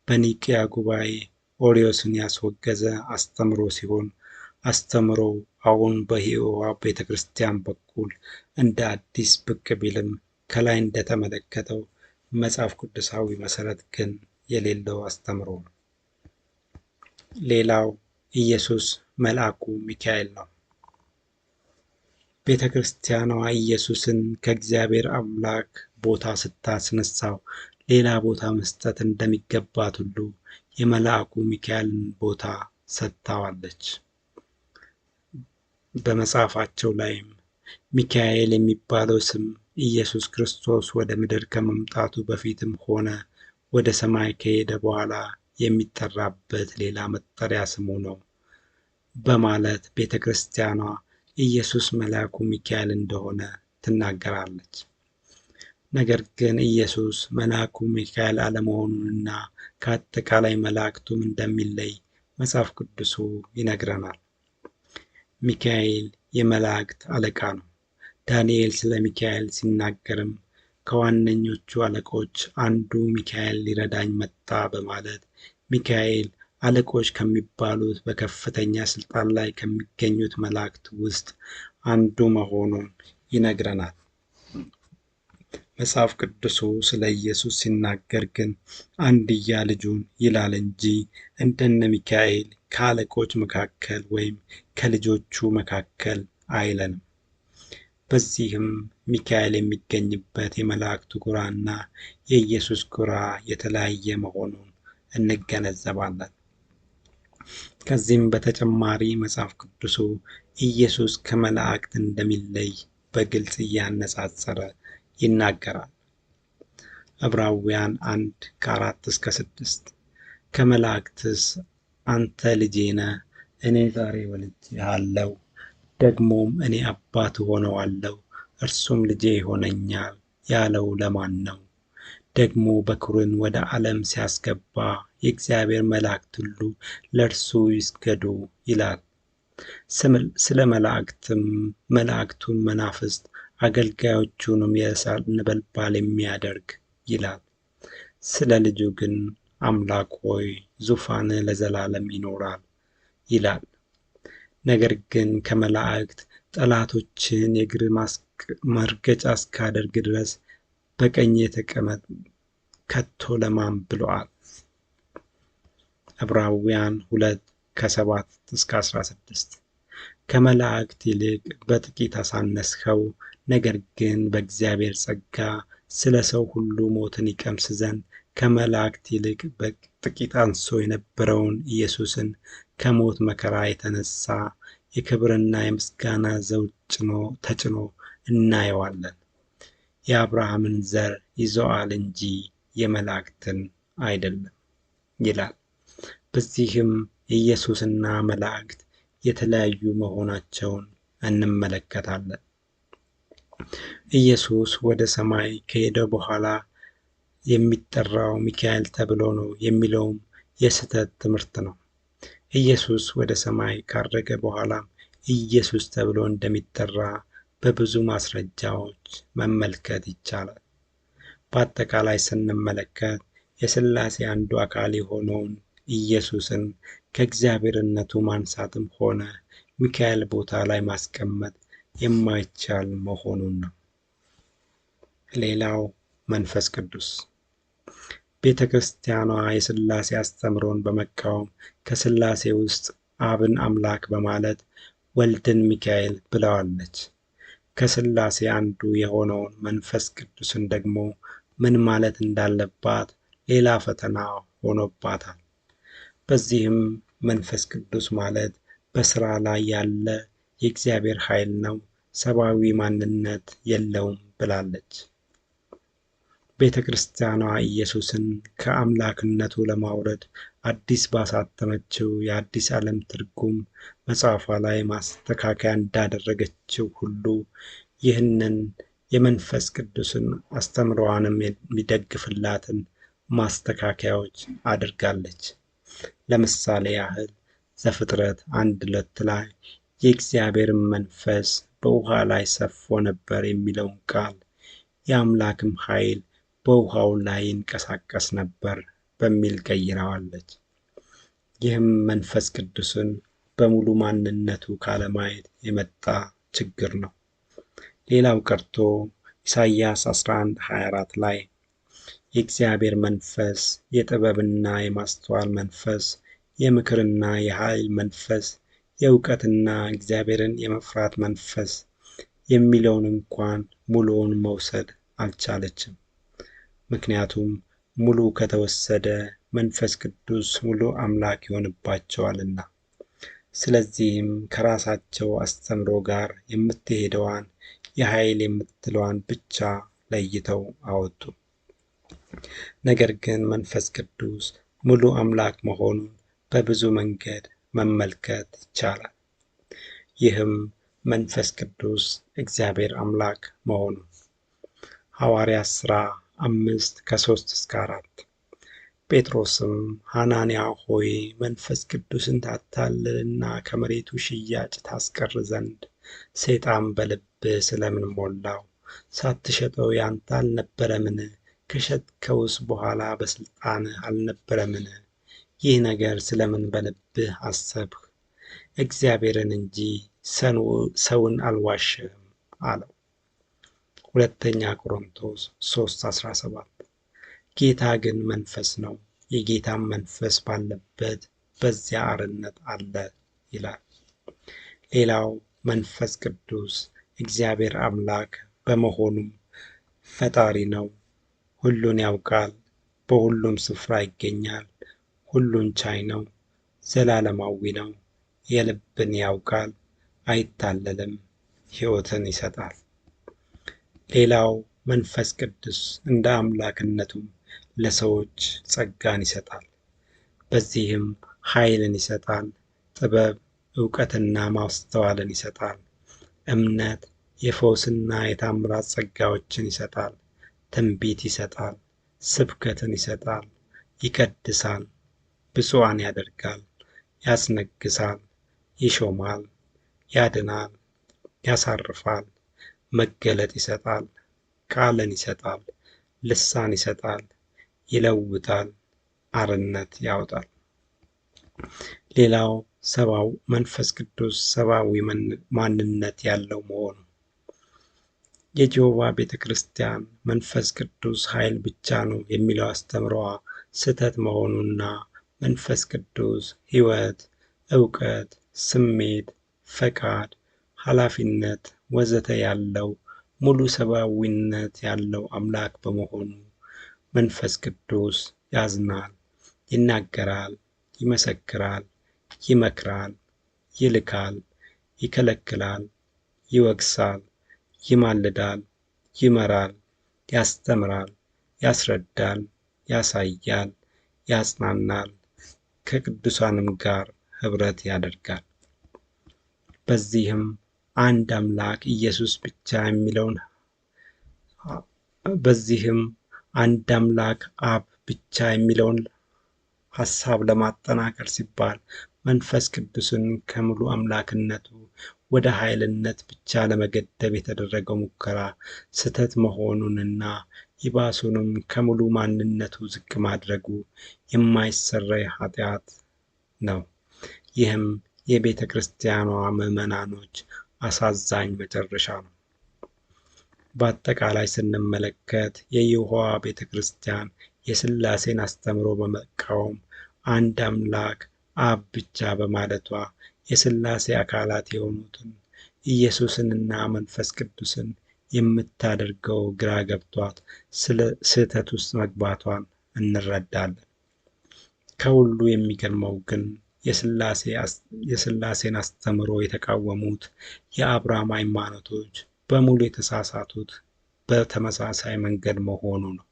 በኒቅያ ጉባኤ ኦሪዮስን ያስወገዘ አስተምሮ ሲሆን አስተምሮው አሁን በሕያዋ ቤተ ክርስቲያን በኩል እንደ አዲስ ብቅ ቢልም ከላይ እንደተመለከተው መጽሐፍ ቅዱሳዊ መሠረት ግን የሌለው አስተምሮ ነው። ሌላው ኢየሱስ መልአኩ ሚካኤል ነው። ቤተ ክርስቲያኗ ኢየሱስን ከእግዚአብሔር አምላክ ቦታ ስታስነሳው ሌላ ቦታ መስጠት እንደሚገባት ሁሉ የመልአኩ ሚካኤልን ቦታ ሰጥታዋለች። በመጽሐፋቸው ላይም ሚካኤል የሚባለው ስም ኢየሱስ ክርስቶስ ወደ ምድር ከመምጣቱ በፊትም ሆነ ወደ ሰማይ ከሄደ በኋላ የሚጠራበት ሌላ መጠሪያ ስሙ ነው በማለት ቤተ ክርስቲያኗ ኢየሱስ መልአኩ ሚካኤል እንደሆነ ትናገራለች። ነገር ግን ኢየሱስ መልአኩ ሚካኤል አለመሆኑንና ከአጠቃላይ መላእክቱም እንደሚለይ መጽሐፍ ቅዱሱ ይነግረናል። ሚካኤል የመላእክት አለቃ ነው። ዳንኤል ስለ ሚካኤል ሲናገርም ከዋነኞቹ አለቆች አንዱ ሚካኤል ሊረዳኝ መጣ በማለት ሚካኤል አለቆች ከሚባሉት በከፍተኛ ስልጣን ላይ ከሚገኙት መላእክት ውስጥ አንዱ መሆኑን ይነግረናል። መጽሐፍ ቅዱሱ ስለ ኢየሱስ ሲናገር ግን አንድያ ልጁን ይላል እንጂ እንደነ ሚካኤል ከአለቆች መካከል ወይም ከልጆቹ መካከል አይለንም። በዚህም ሚካኤል የሚገኝበት የመላእክቱ ጎራና የኢየሱስ ጎራ የተለያየ መሆኑን እንገነዘባለን። ከዚህም በተጨማሪ መጽሐፍ ቅዱሱ ኢየሱስ ከመላእክት እንደሚለይ በግልጽ እያነጻጸረ ይናገራል። ዕብራውያን 1:4-6 ከመላእክትስ አንተ ልጄ ነህ፣ እኔ ዛሬ ወልጄሃለሁ፣ ደግሞም እኔ አባት ሆነዋለሁ፣ እርሱም ልጄ ይሆነኛል ያለው ለማን ነው? ደግሞ በኵርን ወደ ዓለም ሲያስገባ የእግዚአብሔር መላእክት ሁሉ ለእርሱ ይስገዱ ይላል። ስለ መላእክትም መላእክቱን መናፍስት አገልጋዮቹንም የእሳት ነበልባል የሚያደርግ ይላል። ስለ ልጁ ግን አምላክ ሆይ ዙፋንህ ለዘላለም ይኖራል ይላል። ነገር ግን ከመላእክት ጠላቶችን የእግር መርገጫ እስካደርግ ድረስ በቀኜ ተቀመጥ ከቶ ለማን ብሎአል? ዕብራውያን 2:7-16 ከመላእክት ይልቅ በጥቂት አሳነስኸው፣ ነገር ግን በእግዚአብሔር ጸጋ ስለ ሰው ሁሉ ሞትን ይቀምስ ዘንድ ከመላእክት ይልቅ በጥቂት አንሶ የነበረውን ኢየሱስን ከሞት መከራ የተነሳ የክብርና የምስጋና ዘውድ ተጭኖ እናየዋለን። የአብርሃምን ዘር ይዞአል እንጂ የመላእክትን አይደለም ይላል። በዚህም ኢየሱስና መላእክት የተለያዩ መሆናቸውን እንመለከታለን። ኢየሱስ ወደ ሰማይ ከሄደ በኋላ የሚጠራው ሚካኤል ተብሎ ነው የሚለውም የስህተት ትምህርት ነው። ኢየሱስ ወደ ሰማይ ካረገ በኋላም ኢየሱስ ተብሎ እንደሚጠራ በብዙ ማስረጃዎች መመልከት ይቻላል። በአጠቃላይ ስንመለከት የሥላሴ አንዱ አካል የሆነውን ኢየሱስን ከእግዚአብሔርነቱ ማንሳትም ሆነ ሚካኤል ቦታ ላይ ማስቀመጥ የማይቻል መሆኑን ነው። ሌላው መንፈስ ቅዱስ። ቤተ ክርስቲያኗ የሥላሴ አስተምሮን በመቃወም ከሥላሴ ውስጥ አብን አምላክ በማለት ወልድን ሚካኤል ብለዋለች። ከሥላሴ አንዱ የሆነውን መንፈስ ቅዱስን ደግሞ ምን ማለት እንዳለባት ሌላ ፈተና ሆኖባታል። በዚህም መንፈስ ቅዱስ ማለት በሥራ ላይ ያለ የእግዚአብሔር ኃይል ነው፣ ሰብአዊ ማንነት የለውም ብላለች። ቤተ ክርስቲያኗ ኢየሱስን ከአምላክነቱ ለማውረድ አዲስ ባሳተመችው የአዲስ ዓለም ትርጉም መጽሐፏ ላይ ማስተካከያ እንዳደረገችው ሁሉ ይህንን የመንፈስ ቅዱስን አስተምሮዋንም የሚደግፍላትን ማስተካከያዎች አድርጋለች። ለምሳሌ ያህል ዘፍጥረት 1:2 ላይ የእግዚአብሔርን መንፈስ በውሃ ላይ ሰፎ ነበር የሚለውን ቃል የአምላክም ኃይል በውሃው ላይ ይንቀሳቀስ ነበር በሚል ቀይረዋለች። ይህም መንፈስ ቅዱስን በሙሉ ማንነቱ ካለማየት የመጣ ችግር ነው። ሌላው ቀርቶ ኢሳይያስ 11:24 ላይ የእግዚአብሔር መንፈስ የጥበብና የማስተዋል መንፈስ፣ የምክርና የኃይል መንፈስ፣ የእውቀትና እግዚአብሔርን የመፍራት መንፈስ የሚለውን እንኳን ሙሉውን መውሰድ አልቻለችም። ምክንያቱም ሙሉ ከተወሰደ መንፈስ ቅዱስ ሙሉ አምላክ ይሆንባቸዋልና። ስለዚህም ከራሳቸው አስተምሮ ጋር የምትሄደዋን የኃይል የምትለዋን ብቻ ለይተው አወጡ። ነገር ግን መንፈስ ቅዱስ ሙሉ አምላክ መሆኑን በብዙ መንገድ መመልከት ይቻላል። ይህም መንፈስ ቅዱስ እግዚአብሔር አምላክ መሆኑን ሐዋርያት ሥራ 5:3-4 ጴጥሮስም ሐናንያ ሆይ መንፈስ ቅዱስን ታታልልና ከመሬቱ ሽያጭ ታስቀር ዘንድ ሰይጣን በልብህ ስለምን ሞላው? ሳትሸጠው ያንተ አልነበረምን? ከሸጥከውስ በኋላ በሥልጣንህ አልነበረምን? ይህ ነገር ስለምን በልብህ አሰብህ? እግዚአብሔርን እንጂ ሰውን አልዋሸህም አለው። ሁለተኛ ቆሮንቶስ 3:17 ጌታ ግን መንፈስ ነው፣ የጌታም መንፈስ ባለበት በዚያ አርነት አለ ይላል። ሌላው መንፈስ ቅዱስ እግዚአብሔር አምላክ በመሆኑም ፈጣሪ ነው፣ ሁሉን ያውቃል፣ በሁሉም ስፍራ ይገኛል፣ ሁሉን ቻይ ነው፣ ዘላለማዊ ነው፣ የልብን ያውቃል፣ አይታለልም፣ ሕይወትን ይሰጣል። ሌላው መንፈስ ቅዱስ እንደ አምላክነቱም ለሰዎች ጸጋን ይሰጣል። በዚህም ኃይልን ይሰጣል፣ ጥበብ፣ ዕውቀትና ማስተዋልን ይሰጣል፣ እምነት፣ የፈውስና የታምራት ጸጋዎችን ይሰጣል፣ ትንቢት ይሰጣል፣ ስብከትን ይሰጣል፣ ይቀድሳል፣ ብፁዓን ያደርጋል፣ ያስነግሳል፣ ይሾማል፣ ያድናል፣ ያሳርፋል፣ መገለጥ ይሰጣል፣ ቃልን ይሰጣል፣ ልሳን ይሰጣል፣ ይለውጣል፣ አርነት ያወጣል። ሌላው መንፈስ ቅዱስ ሰብአዊ ማንነት ያለው መሆኑ የጆባ ቤተ ክርስቲያን መንፈስ ቅዱስ ኃይል ብቻ ነው የሚለው አስተምሮዋ ስህተት መሆኑና መንፈስ ቅዱስ ሕይወት፣ ዕውቀት፣ ስሜት፣ ፈቃድ፣ ኃላፊነት ወዘተ ያለው ሙሉ ሰብአዊነት ያለው አምላክ በመሆኑ መንፈስ ቅዱስ ያዝናል፣ ይናገራል፣ ይመሰክራል፣ ይመክራል፣ ይልካል፣ ይከለክላል፣ ይወቅሳል፣ ይማልዳል፣ ይመራል፣ ያስተምራል፣ ያስረዳል፣ ያሳያል፣ ያጽናናል፣ ከቅዱሳንም ጋር ኅብረት ያደርጋል። በዚህም አንድ አምላክ ኢየሱስ ብቻ የሚለውን በዚህም አንድ አምላክ አብ ብቻ የሚለውን ሐሳብ ለማጠናከር ሲባል መንፈስ ቅዱስን ከሙሉ አምላክነቱ ወደ ኃይልነት ብቻ ለመገደብ የተደረገው ሙከራ ስህተት መሆኑንና ይባሱንም ከሙሉ ማንነቱ ዝቅ ማድረጉ የማይሰረይ ኃጢአት ነው። ይህም የቤተ ክርስቲያኗ ምዕመናኖች አሳዛኝ መጨረሻ ነው። በአጠቃላይ ስንመለከት የይሖዋ ቤተ ክርስቲያን የሥላሴን አስተምሮ በመቃወም አንድ አምላክ አብ ብቻ በማለቷ የሥላሴ አካላት የሆኑትን ኢየሱስንና መንፈስ ቅዱስን የምታደርገው ግራ ገብቷት ስህተት ውስጥ መግባቷን እንረዳለን። ከሁሉ የሚገርመው ግን የሥላሴን አስተምሮ የተቃወሙት የአብርሃም ሃይማኖቶች በሙሉ የተሳሳቱት በተመሳሳይ መንገድ መሆኑ ነው።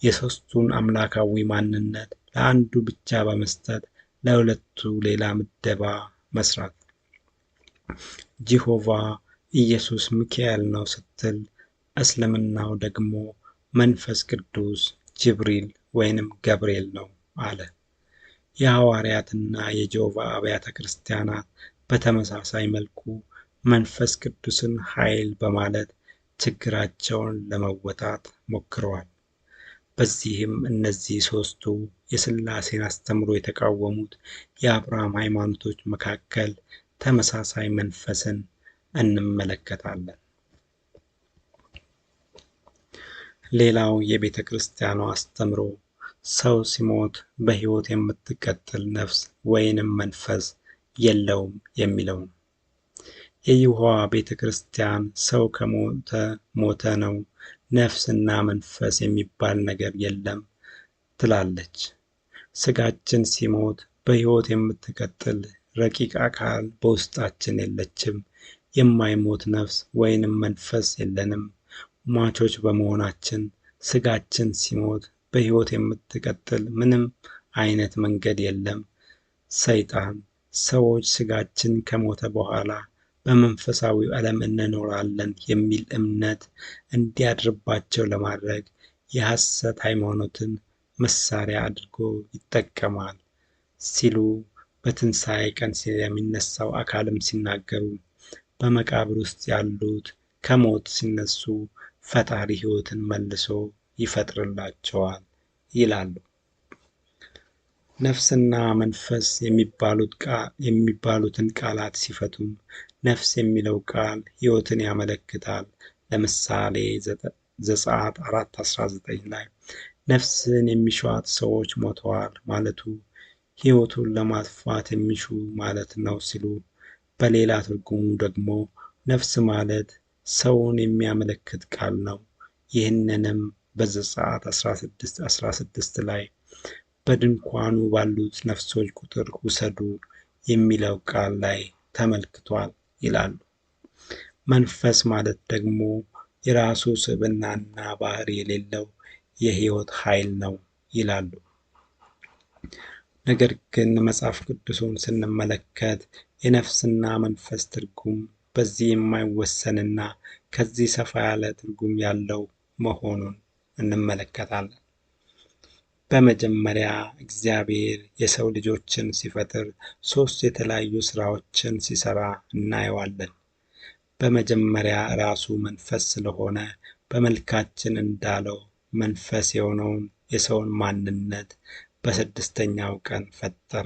የሦስቱን አምላካዊ ማንነት ለአንዱ ብቻ በመስጠት ለሁለቱ ሌላ ምደባ መስራት። ጂሆቫ ኢየሱስ ሚካኤል ነው ስትል፣ እስልምናው ደግሞ መንፈስ ቅዱስ ጅብሪል ወይንም ገብርኤል ነው አለ። የሐዋርያትና የጆቫ አብያተ ክርስቲያናት በተመሳሳይ መልኩ መንፈስ ቅዱስን ኃይል በማለት ችግራቸውን ለመወጣት ሞክረዋል። በዚህም እነዚህ ሦስቱ የሥላሴን አስተምሮ የተቃወሙት የአብርሃም ሃይማኖቶች መካከል ተመሳሳይ መንፈስን እንመለከታለን። ሌላው የቤተ ክርስቲያኗ አስተምሮ ሰው ሲሞት በሕይወት የምትቀጥል ነፍስ ወይንም መንፈስ የለውም የሚለው ነው። የይሖዋ ቤተ ክርስቲያን ሰው ከሞተ ሞተ ነው፣ ነፍስና መንፈስ የሚባል ነገር የለም ትላለች። ሥጋችን ሲሞት በሕይወት የምትቀጥል ረቂቅ አካል በውስጣችን የለችም። የማይሞት ነፍስ ወይንም መንፈስ የለንም። ሟቾች በመሆናችን ሥጋችን ሲሞት በሕይወት የምትቀጥል ምንም አይነት መንገድ የለም። ሰይጣን ሰዎች ሥጋችን ከሞተ በኋላ በመንፈሳዊው ዓለም እንኖራለን የሚል እምነት እንዲያድርባቸው ለማድረግ የሐሰት ሃይማኖትን መሳሪያ አድርጎ ይጠቀማል ሲሉ በትንሣኤ ቀን ስለሚነሳው አካልም ሲናገሩ፣ በመቃብር ውስጥ ያሉት ከሞት ሲነሱ ፈጣሪ ሕይወትን መልሶ ይፈጥርላቸዋል ይላሉ። ነፍስና መንፈስ የሚባሉትን ቃላት ሲፈቱም ነፍስ የሚለው ቃል ሕይወትን ያመለክታል። ለምሳሌ ዘጸአት 4:19 ላይ ነፍስን የሚሿት ሰዎች ሞተዋል ማለቱ ሕይወቱን ለማጥፋት የሚሹ ማለት ነው ሲሉ፣ በሌላ ትርጉሙ ደግሞ ነፍስ ማለት ሰውን የሚያመለክት ቃል ነው። ይህንንም በዘጸአት 16:16 ላይ በድንኳኑ ባሉት ነፍሶች ቁጥር ውሰዱ የሚለው ቃል ላይ ተመልክቷል ይላሉ። መንፈስ ማለት ደግሞ የራሱ ስብዕናና ባህሪ የሌለው የሕይወት ኃይል ነው ይላሉ። ነገር ግን መጽሐፍ ቅዱስን ስንመለከት የነፍስና መንፈስ ትርጉም በዚህ የማይወሰንና ከዚህ ሰፋ ያለ ትርጉም ያለው መሆኑን እንመለከታለን። በመጀመሪያ እግዚአብሔር የሰው ልጆችን ሲፈጥር ሦስት የተለያዩ ሥራዎችን ሲሠራ እናየዋለን። በመጀመሪያ ራሱ መንፈስ ስለሆነ በመልካችን እንዳለው መንፈስ የሆነውን የሰውን ማንነት በስድስተኛው ቀን ፈጠረ።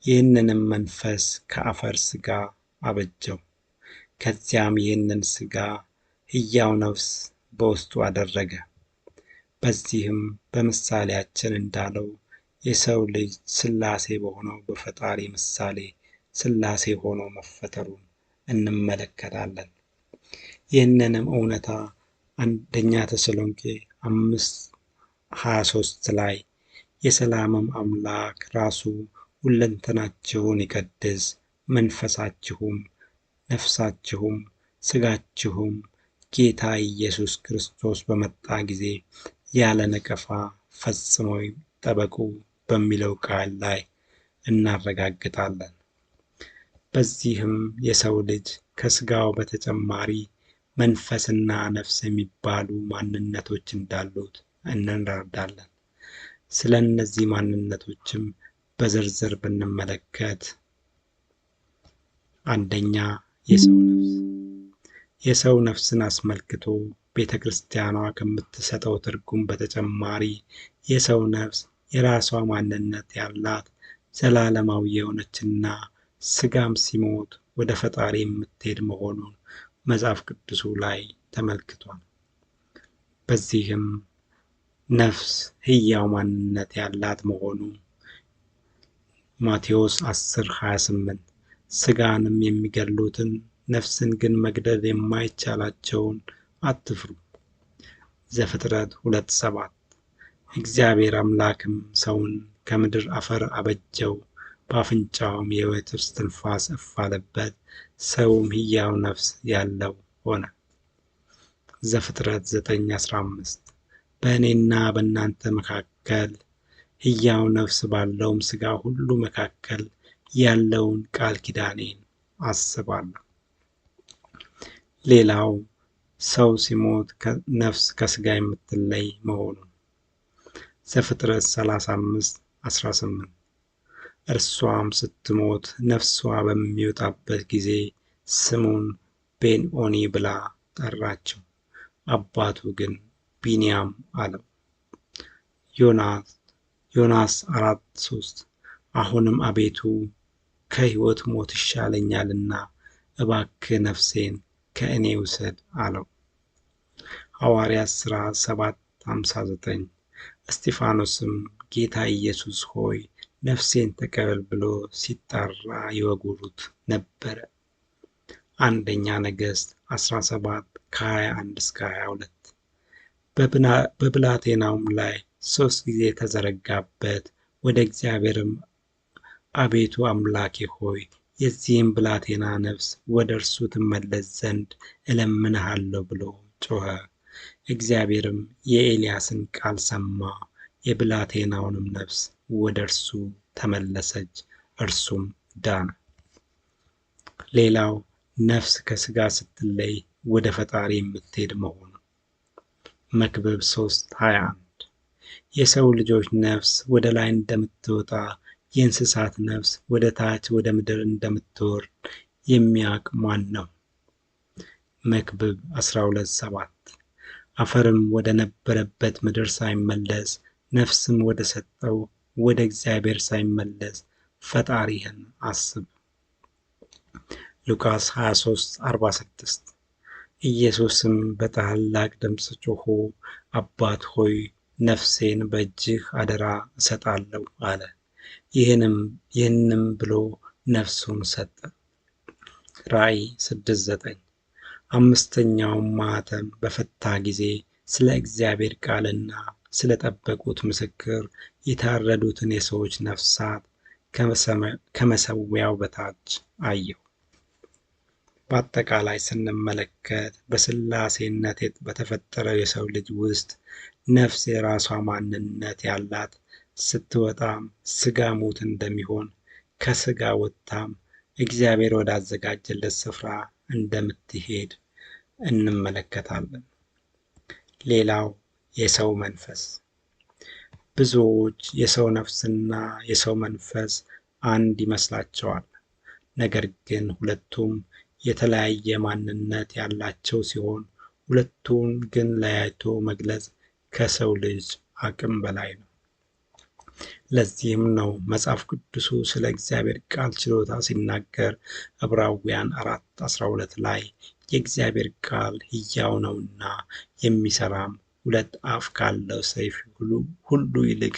ይህንንም መንፈስ ከአፈር ሥጋ አበጀው። ከዚያም ይህንን ሥጋ ሕያው ነፍስ በውስጡ አደረገ። በዚህም በምሳሌያችን እንዳለው የሰው ልጅ ሥላሴ በሆነው በፈጣሪ ምሳሌ ሥላሴ ሆኖ መፈጠሩን እንመለከታለን። ይህንንም እውነታ አንደኛ ተሰሎንቄ 5:23 ላይ የሰላምም አምላክ ራሱ ሁለንተናችሁን ይቀድስ፣ መንፈሳችሁም፣ ነፍሳችሁም፣ ሥጋችሁም ጌታ ኢየሱስ ክርስቶስ በመጣ ጊዜ ያለ ነቀፋ ፈጽመው ይጠበቁ በሚለው ቃል ላይ እናረጋግጣለን። በዚህም የሰው ልጅ ከሥጋው በተጨማሪ መንፈስና ነፍስ የሚባሉ ማንነቶች እንዳሉት እንረዳለን። ስለ እነዚህ ማንነቶችም በዝርዝር ብንመለከት፣ አንደኛ፣ የሰው ነፍስ። የሰው ነፍስን አስመልክቶ ቤተ ክርስቲያኗ ከምትሰጠው ትርጉም በተጨማሪ የሰው ነፍስ የራሷ ማንነት ያላት ዘላለማዊ የሆነችና ሥጋም ሲሞት ወደ ፈጣሪ የምትሄድ መሆኑን መጽሐፍ ቅዱሱ ላይ ተመልክቷል። በዚህም ነፍስ ሕያው ማንነት ያላት መሆኑ ማቴዎስ 10:28 ሥጋንም የሚገድሉትን ነፍስን ግን መግደል የማይቻላቸውን አትፍሩ። ዘፍጥረት 2:7 እግዚአብሔር አምላክም ሰውን ከምድር አፈር አበጀው፣ በአፍንጫውም የሕይወት እስትንፋስ እፍ አለበት፣ ሰውም ሕያው ነፍስ ያለው ሆነ። ዘፍጥረት 9:15 በእኔና በእናንተ መካከል ሕያው ነፍስ ባለውም ሥጋ ሁሉ መካከል ያለውን ቃል ኪዳኔን አስባለሁ። ሌላው ሰው ሲሞት ነፍስ ከሥጋ የምትለይ መሆኑ ዘፍጥረት 35:18 እርሷም ስትሞት ነፍሷ በሚወጣበት ጊዜ ስሙን ቤንኦኒ ብላ ጠራችው፣ አባቱ ግን ቢንያም አለው። ዮናስ 4:3 አሁንም አቤቱ ከሕይወት ሞት ይሻለኛልና እባክህ ነፍሴን ከእኔ ውሰድ አለው። ሐዋርያት ሥራ 7:59 እስጢፋኖስም ጌታ ኢየሱስ ሆይ ነፍሴን ተቀበል ብሎ ሲጣራ ይወግሩት ነበረ። አንደኛ ነገሥት 17:21-22 በብላቴናውም ላይ 3 ጊዜ ተዘረጋበት። ወደ እግዚአብሔርም አቤቱ አምላኬ ሆይ የዚህም ብላቴና ነፍስ ወደ እርሱ ትመለስ ዘንድ እለምንሃለሁ ብሎ ጮኸ። እግዚአብሔርም የኤልያስን ቃል ሰማ፣ የብላቴናውንም ነፍስ ወደ እርሱ ተመለሰች፣ እርሱም ዳነ። ሌላው ነፍስ ከሥጋ ስትለይ ወደ ፈጣሪ የምትሄድ መሆኑ መክብብ 3:21 የሰው ልጆች ነፍስ ወደ ላይ እንደምትወጣ የእንስሳት ነፍስ ወደ ታች ወደ ምድር እንደምትወርድ የሚያውቅ ማን ነው? መክብብ 12:7 አፈርም ወደ ነበረበት ምድር ሳይመለስ ነፍስም ወደ ሰጠው ወደ እግዚአብሔር ሳይመለስ ፈጣሪህን አስብ። ሉቃስ 23:46 ኢየሱስም በታላቅ ድምፅ ጮኾ አባት ሆይ ነፍሴን በእጅህ አደራ እሰጣለሁ አለ። ይህንም ብሎ ነፍሱን ሰጠ። ራእይ 6:9 አምስተኛውም ማኅተም በፈታ ጊዜ ስለ እግዚአብሔር ቃልና ስለ ጠበቁት ምስክር የታረዱትን የሰዎች ነፍሳት ከመሠዊያው በታች አየሁ። በአጠቃላይ ስንመለከት በሥላሴነት በተፈጠረው የሰው ልጅ ውስጥ ነፍስ የራሷ ማንነት ያላት ስትወጣም ሥጋ ሙት እንደሚሆን ከሥጋ ወጥታም እግዚአብሔር ወዳዘጋጀለት ስፍራ እንደምትሄድ እንመለከታለን። ሌላው የሰው መንፈስ። ብዙዎች የሰው ነፍስና የሰው መንፈስ አንድ ይመስላቸዋል። ነገር ግን ሁለቱም የተለያየ ማንነት ያላቸው ሲሆን ሁለቱን ግን ለያይቶ መግለጽ ከሰው ልጅ አቅም በላይ ነው። ለዚህም ነው መጽሐፍ ቅዱሱ ስለ እግዚአብሔር ቃል ችሎታ ሲናገር ዕብራውያን 4:12 ላይ የእግዚአብሔር ቃል ሕያው ነውና የሚሠራም 2 አፍ ካለው ሰይፍ ሁሉ ይልቅ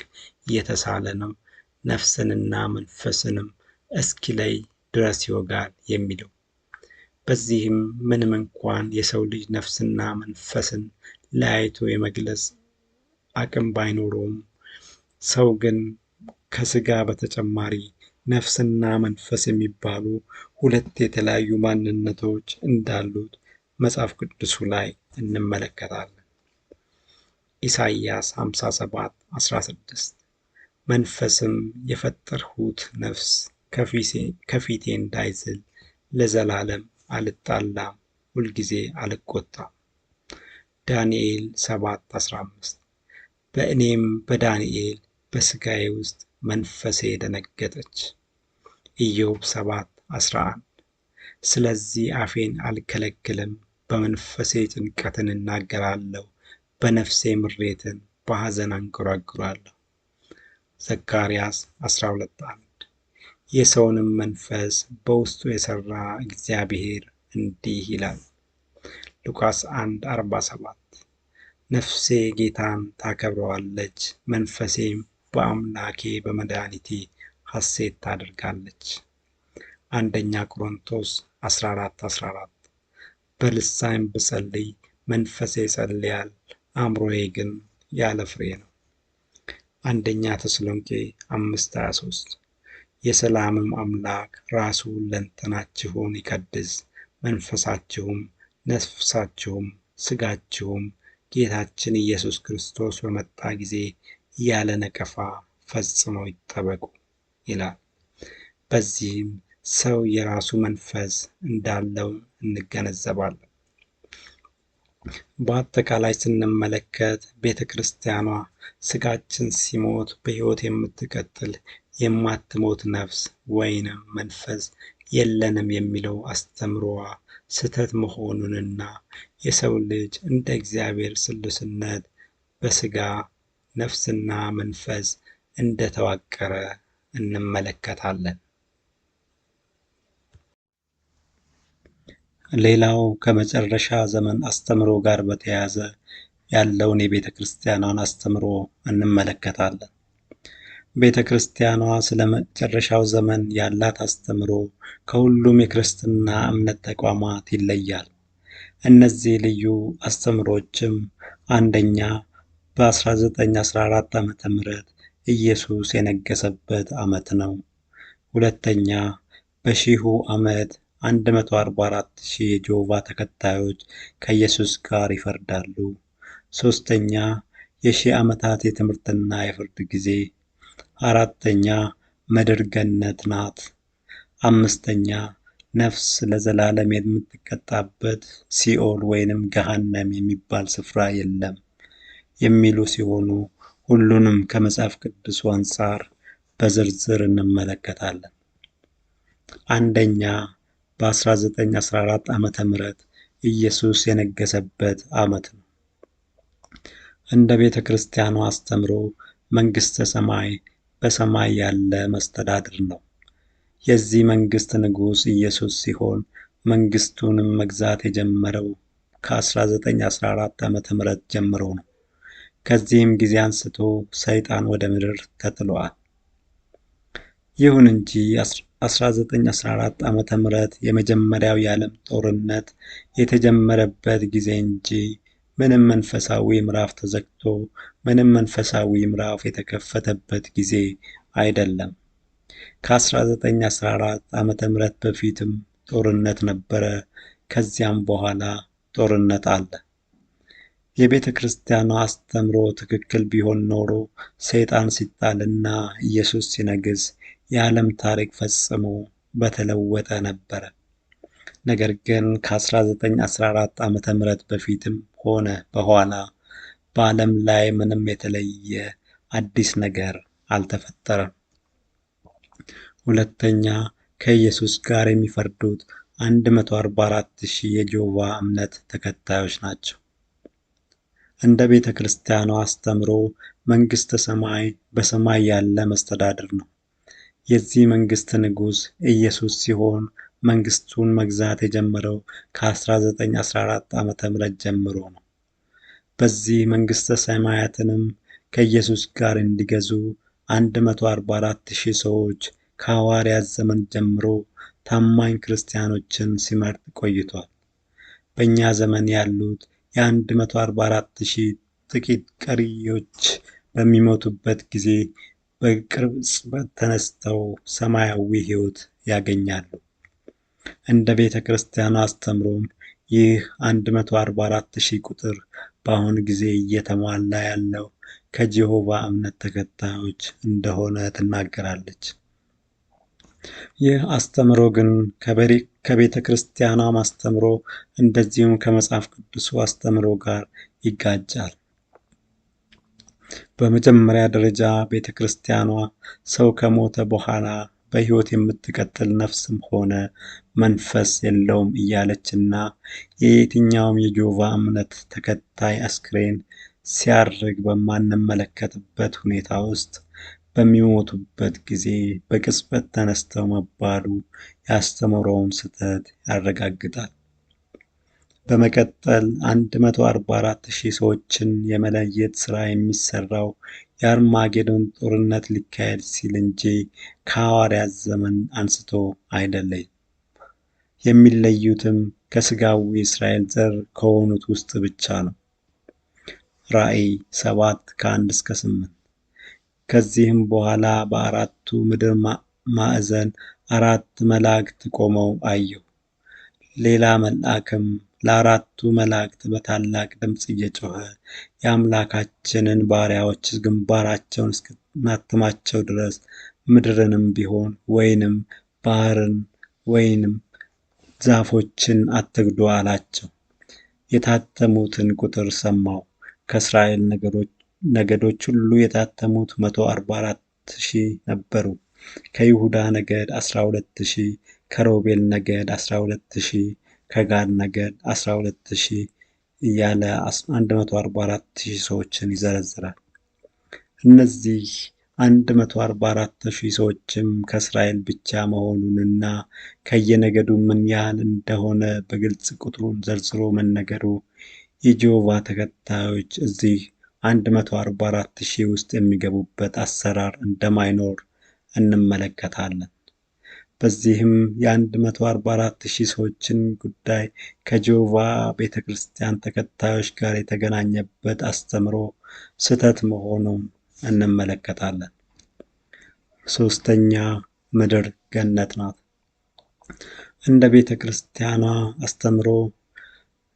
የተሳለ ነው፣ ነፍስንና መንፈስንም እስኪለይ ድረስ ይወጋል የሚለው። በዚህም ምንም እንኳን የሰው ልጅ ነፍስና መንፈስን ለያይቶ የመግለጽ አቅም ባይኖረውም ሰው ግን ከሥጋ በተጨማሪ ነፍስና መንፈስ የሚባሉ 2 የተለያዩ ማንነቶች እንዳሉት መጽሐፍ ቅዱሱ ላይ እንመለከታለን። ኢሳይያስ 57:16 መንፈስም የፈጠርሁት ነፍስ ከፊቴ እንዳይዝል ለዘላለም አልጣላም፣ ሁልጊዜ አልቆጣም። ዳንኤል 7:15 በእኔም በዳንኤል በሥጋዬ ውስጥ መንፈሴ ደነገጠች። ኢዮብ 7:11 ስለዚህ አፌን አልከለክልም፣ በመንፈሴ ጭንቀትን እናገራለሁ፣ በነፍሴ ምሬትን በሐዘን አንጎራጉራለሁ። ዘካርያስ 12:1 የሰውንም መንፈስ በውስጡ የሠራ እግዚአብሔር እንዲህ ይላል። ሉቃስ 1:47 ነፍሴ ጌታን ታከብረዋለች፣ መንፈሴም በአምላኬ በመድኃኒቴ ሐሴት ታደርጋለች። አንደኛ ቆሮንቶስ 14:14 በልሳን ብጸልይ መንፈሴ ይጸልያል፣ አእምሮዬ ግን ያለ ፍሬ ነው። አንደኛ ተሰሎንቄ 5:23 የሰላምም አምላክ ራሱ ሁለንተናችሁን ይቀድስ፣ መንፈሳችሁም ነፍሳችሁም ሥጋችሁም ጌታችን ኢየሱስ ክርስቶስ በመጣ ጊዜ ያለ ነቀፋ ፈጽመው ይጠበቁ ይላል። በዚህም ሰው የራሱ መንፈስ እንዳለው እንገነዘባለን። በአጠቃላይ ስንመለከት ቤተ ክርስቲያኗ ሥጋችን ሲሞት በሕይወት የምትቀጥል የማትሞት ነፍስ ወይንም መንፈስ የለንም የሚለው አስተምሮዋ ስህተት መሆኑንና የሰው ልጅ እንደ እግዚአብሔር ስሉስነት በሥጋ ነፍስና መንፈስ እንደተዋቀረ እንመለከታለን። ሌላው ከመጨረሻ ዘመን አስተምሮ ጋር በተያያዘ ያለውን የቤተ ክርስቲያኗን አስተምሮ እንመለከታለን። ቤተ ክርስቲያኗ ስለ መጨረሻው ዘመን ያላት አስተምሮ ከሁሉም የክርስትና እምነት ተቋማት ይለያል። እነዚህ ልዩ አስተምሮችም አንደኛ በ1914 ዓ.ም ኢየሱስ የነገሰበት ዓመት ነው። ሁለተኛ በሺሁ ዓመት 144,000 የጆቫ ተከታዮች ከኢየሱስ ጋር ይፈርዳሉ። ሦስተኛ የሺህ ዓመታት የትምህርትና የፍርድ ጊዜ። አራተኛ ምድር ገነት ናት። አምስተኛ ነፍስ ለዘላለም የምትቀጣበት ሲኦል ወይንም ገሃነም የሚባል ስፍራ የለም የሚሉ ሲሆኑ ሁሉንም ከመጽሐፍ ቅዱስ አንጻር በዝርዝር እንመለከታለን። አንደኛ በ1914 ዓመተ ምህረት ኢየሱስ የነገሰበት ዓመት ነው። እንደ ቤተ ክርስቲያኗ አስተምሮ መንግሥተ ሰማይ በሰማይ ያለ መስተዳድር ነው። የዚህ መንግሥት ንጉሥ ኢየሱስ ሲሆን መንግሥቱንም መግዛት የጀመረው ከ1914 ዓመተ ምህረት ጀምሮ ነው። ከዚህም ጊዜ አንስቶ ሰይጣን ወደ ምድር ተጥሏል። ይሁን እንጂ 1914 ዓመተ ምህረት የመጀመሪያው የዓለም ጦርነት የተጀመረበት ጊዜ እንጂ ምንም መንፈሳዊ ምዕራፍ ተዘግቶ ምንም መንፈሳዊ ምዕራፍ የተከፈተበት ጊዜ አይደለም። ከ1914 ዓመተ ምህረት በፊትም ጦርነት ነበረ። ከዚያም በኋላ ጦርነት አለ። የቤተ ክርስቲያኗ አስተምሮ ትክክል ቢሆን ኖሮ ሰይጣን ሲጣልና ኢየሱስ ሲነግስ የዓለም ታሪክ ፈጽሞ በተለወጠ ነበረ። ነገር ግን ከ1914 ዓመተ ምህረት በፊትም ሆነ በኋላ በዓለም ላይ ምንም የተለየ አዲስ ነገር አልተፈጠረም። ሁለተኛ ከኢየሱስ ጋር የሚፈርዱት 144,000 የጆቫ እምነት ተከታዮች ናቸው። እንደ ቤተ ክርስቲያኗ አስተምሮ መንግሥተ ሰማይ በሰማይ ያለ መስተዳድር ነው። የዚህ መንግሥት ንጉሥ ኢየሱስ ሲሆን መንግሥቱን መግዛት የጀመረው ከ1914 ዓመተ ምህረት ጀምሮ ነው። በዚህ መንግሥተ ሰማያትንም ከኢየሱስ ጋር እንዲገዙ 144,000 ሰዎች ከሐዋርያት ዘመን ጀምሮ ታማኝ ክርስቲያኖችን ሲመርጥ ቆይቷል። በእኛ ዘመን ያሉት የ144,000 ጥቂት ቀሪዎች በሚሞቱበት ጊዜ በቅጽበት ተነስተው ሰማያዊ ሕይወት ያገኛሉ። እንደ ቤተ ክርስቲያኗ አስተምሮም ይህ 144,000 ቁጥር በአሁኑ ጊዜ እየተሟላ ያለው ከጀሆቫ እምነት ተከታዮች እንደሆነ ትናገራለች። ይህ አስተምሮ ግን ከቤተ ክርስቲያኗ አስተምሮ እንደዚሁም ከመጽሐፍ ቅዱሱ አስተምሮ ጋር ይጋጫል። በመጀመሪያ ደረጃ ቤተ ክርስቲያኗ ሰው ከሞተ በኋላ በሕይወት የምትቀጥል ነፍስም ሆነ መንፈስ የለውም እያለችና የየትኛውም የጆቫ እምነት ተከታይ አስክሬን ሲያርግ በማንመለከትበት ሁኔታ ውስጥ በሚሞቱበት ጊዜ በቅጽበት ተነስተው መባሉ የአስተምህሮውን ስህተት ያረጋግጣል። በመቀጠል 144,000 ሰዎችን የመለየት ሥራ የሚሠራው የአርማጌዶን ጦርነት ሊካሄድ ሲል እንጂ ከሐዋርያት ዘመን አንስቶ አይደለም። የሚለዩትም ከሥጋዊ እስራኤል ዘር ከሆኑት ውስጥ ብቻ ነው። ራእይ 7 ከ1-8 ከዚህም በኋላ በአራቱ ምድር ማዕዘን 4 መላእክት ቆመው አየሁ። ሌላ መልአክም ለአራቱ መላእክት በታላቅ ድምፅ እየጮኸ የአምላካችንን ባሪያዎች ግንባራቸውን እስክናትማቸው ድረስ ምድርንም ቢሆን ወይንም ባህርን ወይንም ዛፎችን አትግዱ አላቸው። የታተሙትን ቁጥር ሰማሁ። ከእስራኤል ነገዶች ሁሉ የታተሙት 144,000 ነበሩ። ከይሁዳ ነገድ 12,000፣ ከሮቤል ነገድ 12,000፣ ከጋድ ነገድ 12,000 እያለ 144,000 ሰዎችን ይዘረዝራል። እነዚህ 144,000 ሰዎችም ከእስራኤል ብቻ መሆኑንና ከየነገዱ ምን ያህል እንደሆነ በግልጽ ቁጥሩን ዘርዝሮ መነገሩ የጂኦቫ ተከታዮች እዚህ 144,000 ውስጥ የሚገቡበት አሰራር እንደማይኖር እንመለከታለን። በዚህም የ144,000 ሰዎችን ጉዳይ ከጂኦቫ ቤተ ክርስቲያን ተከታዮች ጋር የተገናኘበት አስተምሮ ስህተት መሆኑን እንመለከታለን። ሦስተኛ ምድር ገነት ናት። እንደ ቤተ ክርስቲያኗ አስተምሮ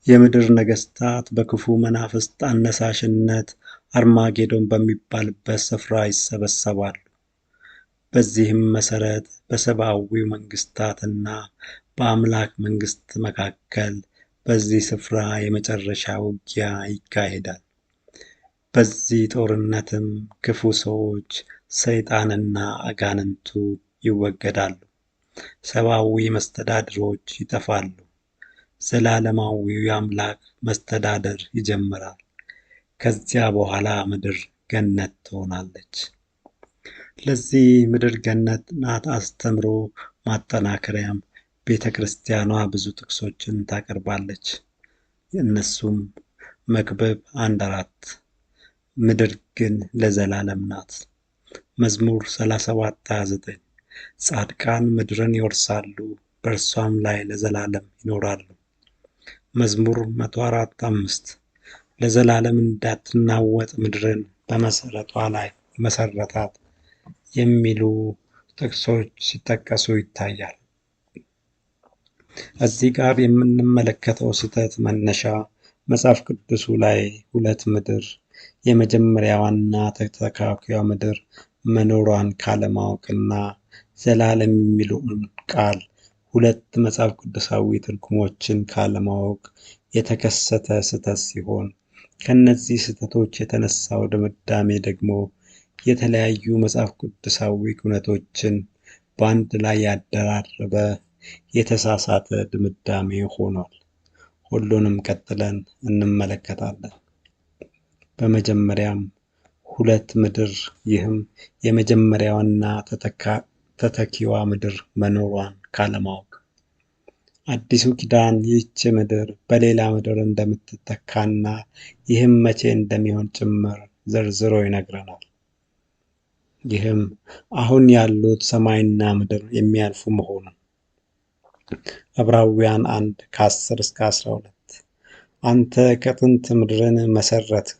የምድር ነገሥታት በክፉ መናፍስት አነሳሽነት አርማጌዶን በሚባልበት ስፍራ ይሰበሰባሉ። በዚህም መሠረት በሰብአዊው መንግሥታትና በአምላክ መንግሥት መካከል በዚህ ስፍራ የመጨረሻ ውጊያ ይካሄዳል። በዚህ ጦርነትም ክፉ ሰዎች፣ ሰይጣንና አጋንንቱ ይወገዳሉ። ሰብአዊ መስተዳድሮች ይጠፋሉ። ዘላለማዊው የአምላክ መስተዳደር ይጀምራል። ከዚያ በኋላ ምድር ገነት ትሆናለች። ለዚህ ምድር ገነት ናት አስተምሮ ማጠናከሪያም ቤተ ክርስቲያኗ ብዙ ጥቅሶችን ታቀርባለች። እነሱም መክብብ 1:4 ምድር ግን ለዘላለም ናት። መዝሙር 37:29 ጻድቃን ምድርን ይወርሳሉ፣ በእርሷም ላይ ለዘላለም ይኖራሉ። መዝሙር 104:5 ለዘላለም እንዳትናወጥ ምድርን በመሠረቷ ላይ መሠረታት የሚሉ ጥቅሶች ሲጠቀሱ ይታያል። እዚህ ጋር የምንመለከተው ስህተት መነሻ መጽሐፍ ቅዱሱ ላይ ሁለት ምድር የመጀመሪያዋና ተተካካይዋ ምድር መኖሯን ካለማወቅና ዘላለም የሚለውን ቃል ሁለት መጽሐፍ ቅዱሳዊ ትርጉሞችን ካለማወቅ የተከሰተ ስህተት ሲሆን ከነዚህ ስህተቶች የተነሳው ድምዳሜ ደግሞ የተለያዩ መጽሐፍ ቅዱሳዊ እውነቶችን በአንድ ላይ ያደራረበ የተሳሳተ ድምዳሜ ሆኗል። ሁሉንም ቀጥለን እንመለከታለን። በመጀመሪያም ሁለት ምድር ይህም የመጀመሪያዋና ተተኪዋ ምድር መኖሯን ካለማወቅ አዲሱ ኪዳን ይህች ምድር በሌላ ምድር እንደምትተካና ይህም መቼ እንደሚሆን ጭምር ዘርዝሮ ይነግረናል። ይህም አሁን ያሉት ሰማይና ምድር የሚያልፉ መሆኑን ዕብራውያን 1:10-12 አንተ ከጥንት ምድርን መሠረትህ፣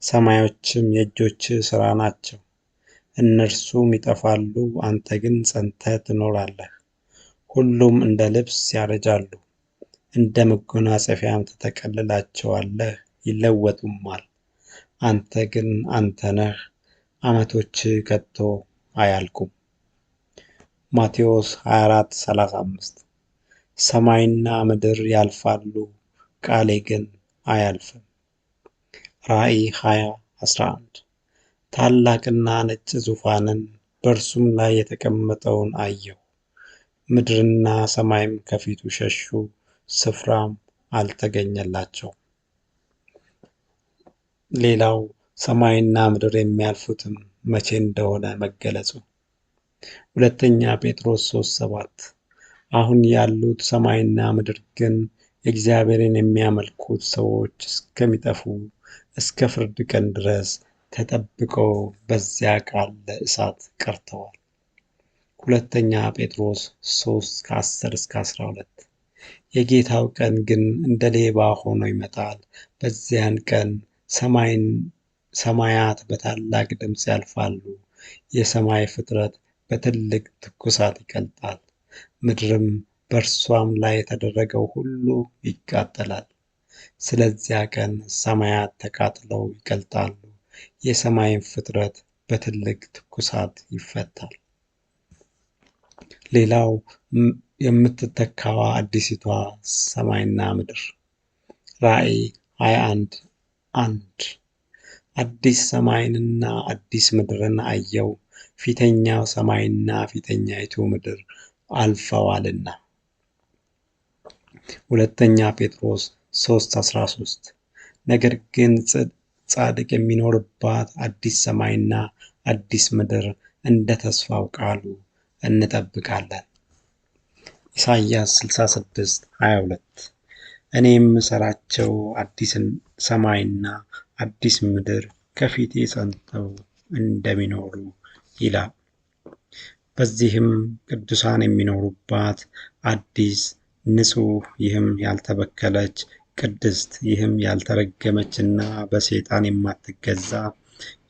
ሰማዮችም የእጆችህ ሥራ ናቸው። እነርሱም ይጠፋሉ፣ አንተ ግን ጸንተህ ትኖራለህ። ሁሉም እንደ ልብስ ያረጃሉ፣ እንደ መጎናጸፊያም ትጠቀልላቸዋለህ፣ ይለወጡማል። አንተ ግን አንተ ነህ፣ ዓመቶችህ ከቶ አያልቁም። ማቴዎስ 24:35 ሰማይና ምድር ያልፋሉ፣ ቃሌ ግን አያልፍም። ራእይ 20:11 ታላቅና ነጭ ዙፋንን በእርሱም ላይ የተቀመጠውን አየሁ። ምድርና ሰማይም ከፊቱ ሸሹ፣ ስፍራም አልተገኘላቸውም። ሌላው ሰማይና ምድር የሚያልፉትም መቼ እንደሆነ መገለጹ። ሁለተኛ ጴጥሮስ 3:7 አሁን ያሉት ሰማይና ምድር ግን እግዚአብሔርን የሚያመልኩት ሰዎች እስከሚጠፉ እስከ ፍርድ ቀን ድረስ ተጠብቀው በዚያ ቃል ለእሳት ቀርተዋል። ሁለተኛ ጴጥሮስ 3:10-12 የጌታው ቀን ግን እንደ ሌባ ሆኖ ይመጣል። በዚያን ቀን ሰማያት በታላቅ ድምፅ ያልፋሉ፣ የሰማይ ፍጥረት በትልቅ ትኩሳት ይቀልጣል፣ ምድርም በእርሷም ላይ የተደረገው ሁሉ ይቃጠላል። ስለዚያ ቀን ሰማያት ተቃጥለው ይቀልጣሉ፣ የሰማይም ፍጥረት በትልቅ ትኩሳት ይፈታል። ሌላው የምትተካዋ አዲሲቷ ሰማይና ምድር ራእይ 21:1 አዲስ ሰማይንና አዲስ ምድርን አየው፣ ፊተኛው ሰማይና ፊተኛይቱ ምድር አልፈዋልና። ሁለተኛ ጴጥሮስ 3:13 ነገር ግን ጻድቅ የሚኖርባት አዲስ ሰማይና አዲስ ምድር እንደ ተስፋው ቃሉ እንጠብቃለን። ኢሳይያስ 66:22 እኔ የምሰራቸው አዲስ ሰማይና አዲስ ምድር ከፊቴ ጸንተው እንደሚኖሩ ይላል። በዚህም ቅዱሳን የሚኖሩባት አዲስ ንጹሕ፣ ይህም ያልተበከለች ቅድስት፣ ይህም ያልተረገመችና በሰይጣን የማትገዛ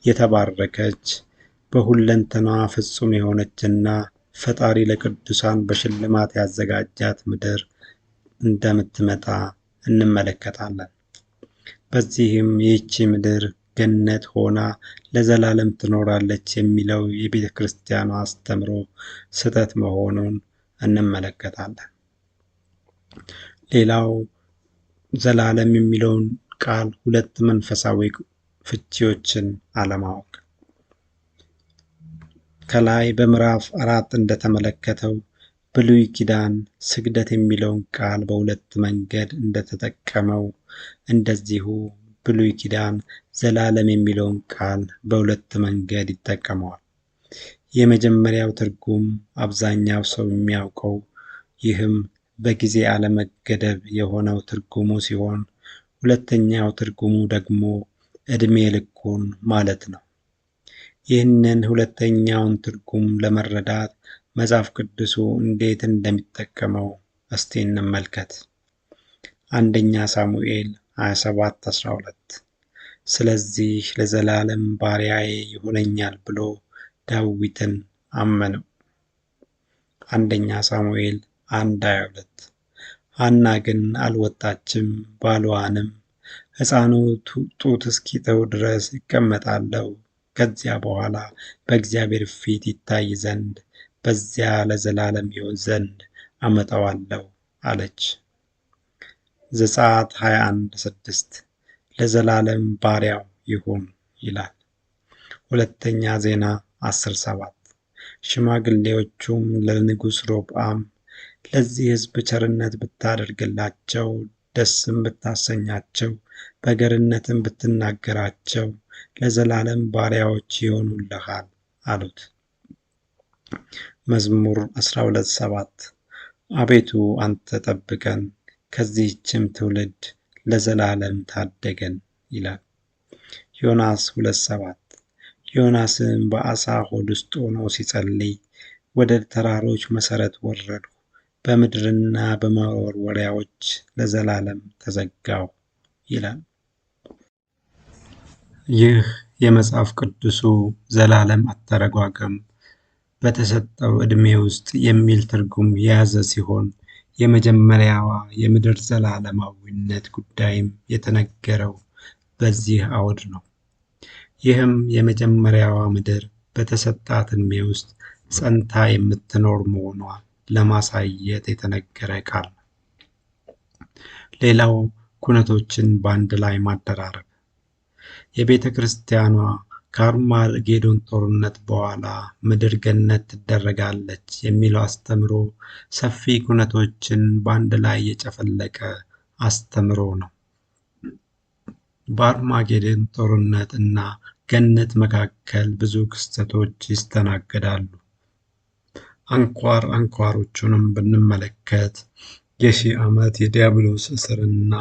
የተባረከች በሁለንተና ፍጹም የሆነችና ፈጣሪ ለቅዱሳን በሽልማት ያዘጋጃት ምድር እንደምትመጣ እንመለከታለን። በዚህም ይህች ምድር ገነት ሆና ለዘላለም ትኖራለች የሚለው የቤተ ክርስቲያኗ አስተምሮ ስህተት መሆኑን እንመለከታለን። ሌላው ዘላለም የሚለውን ቃል ሁለት መንፈሳዊ ፍቺዎችን አለማወቅ። ከላይ በምዕራፍ 4 እንደተመለከተው ብሉይ ኪዳን ስግደት የሚለውን ቃል በሁለት መንገድ እንደተጠቀመው እንደዚሁ ብሉይ ኪዳን ዘላለም የሚለውን ቃል በሁለት መንገድ ይጠቀመዋል። የመጀመሪያው ትርጉም አብዛኛው ሰው የሚያውቀው ይህም በጊዜ አለመገደብ የሆነው ትርጉሙ ሲሆን፣ ሁለተኛው ትርጉሙ ደግሞ ዕድሜ ልኩን ማለት ነው። ይህንን ሁለተኛውን ትርጉም ለመረዳት መጽሐፍ ቅዱሱ እንዴት እንደሚጠቀመው እስቲ እንመልከት። አንደኛ ሳሙኤል 27:12 ስለዚህ ለዘላለም ባሪያዬ ይሆነኛል ብሎ ዳዊትን አመነው። አንደኛ ሳሙኤል 1:22 ሐና ግን አልወጣችም፣ ባሏንም ሕፃኑ ጡት እስኪተው ድረስ እቀመጣለሁ፣ ከዚያ በኋላ በእግዚአብሔር ፊት ይታይ ዘንድ በዚያ ለዘላለም ይሆን ዘንድ አመጣዋለሁ አለች። ዘጸአት 21:6 ለዘላለም ባሪያው ይሁን ይላል። ሁለተኛ ዜና 10:7 ሽማግሌዎቹም ለንጉሥ ሮብዓም ለዚህ ሕዝብ ቸርነት ብታደርግላቸው፣ ደስም ብታሰኛቸው፣ በገርነትም ብትናገራቸው ለዘላለም ባሪያዎች ይሆኑልሃል አሉት። መዝሙር 12:7 አቤቱ አንተ ጠብቀን፣ ከዚህችም ትውልድ ለዘላለም ታደገን ይላል። ዮናስ 2:7 ዮናስም በዓሣ ሆድ ውስጥ ሆኖ ሲጸልይ ወደ ተራሮች መሠረት ወረድሁ፣ በምድርና በመወርወሪያዎች ለዘላለም ተዘጋሁ ይላል። ይህ የመጽሐፍ ቅዱሱ ዘላለም አተረጓጎም በተሰጠው ዕድሜ ውስጥ የሚል ትርጉም የያዘ ሲሆን፣ የመጀመሪያዋ የምድር ዘላለማዊነት ጉዳይም የተነገረው በዚህ አውድ ነው። ይህም የመጀመሪያዋ ምድር በተሰጣት ዕድሜ ውስጥ ጸንታ የምትኖር መሆኗን ለማሳየት የተነገረ ቃል ነው። ሌላው ኩነቶችን በአንድ ላይ ማደራረብ። የቤተ ክርስቲያኗ ከአርማጌዶን ጦርነት በኋላ ምድር ገነት ትደረጋለች የሚለው አስተምሮ ሰፊ ኩነቶችን በአንድ ላይ የጨፈለቀ አስተምሮ ነው። በአርማጌዶን ጦርነት እና ገነት መካከል ብዙ ክስተቶች ይስተናገዳሉ። አንኳር አንኳሮቹንም ብንመለከት የሺህ ዓመት የዲያብሎስ እስርና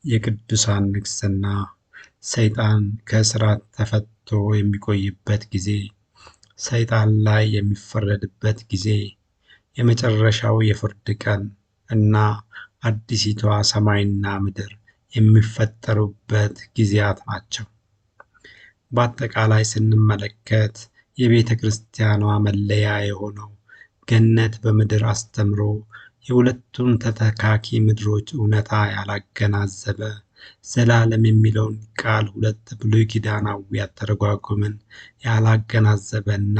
የቅዱሳን ንግስና፣ ሰይጣን ከእስራት ተፈቶ የሚቆይበት ጊዜ፣ ሰይጣን ላይ የሚፈረድበት ጊዜ፣ የመጨረሻው የፍርድ ቀን እና አዲሲቷ ሰማይና ምድር የሚፈጠሩበት ጊዜያት ናቸው። በአጠቃላይ ስንመለከት የቤተ ክርስቲያኗ መለያ የሆነው ገነት በምድር አስተምሮ የሁለቱን ተተካኪ ምድሮች እውነታ ያላገናዘበ፣ ዘላለም የሚለውን ቃል ሁለት ብሉይ ኪዳናዊ አተረጓጎምን ያላገናዘበ እና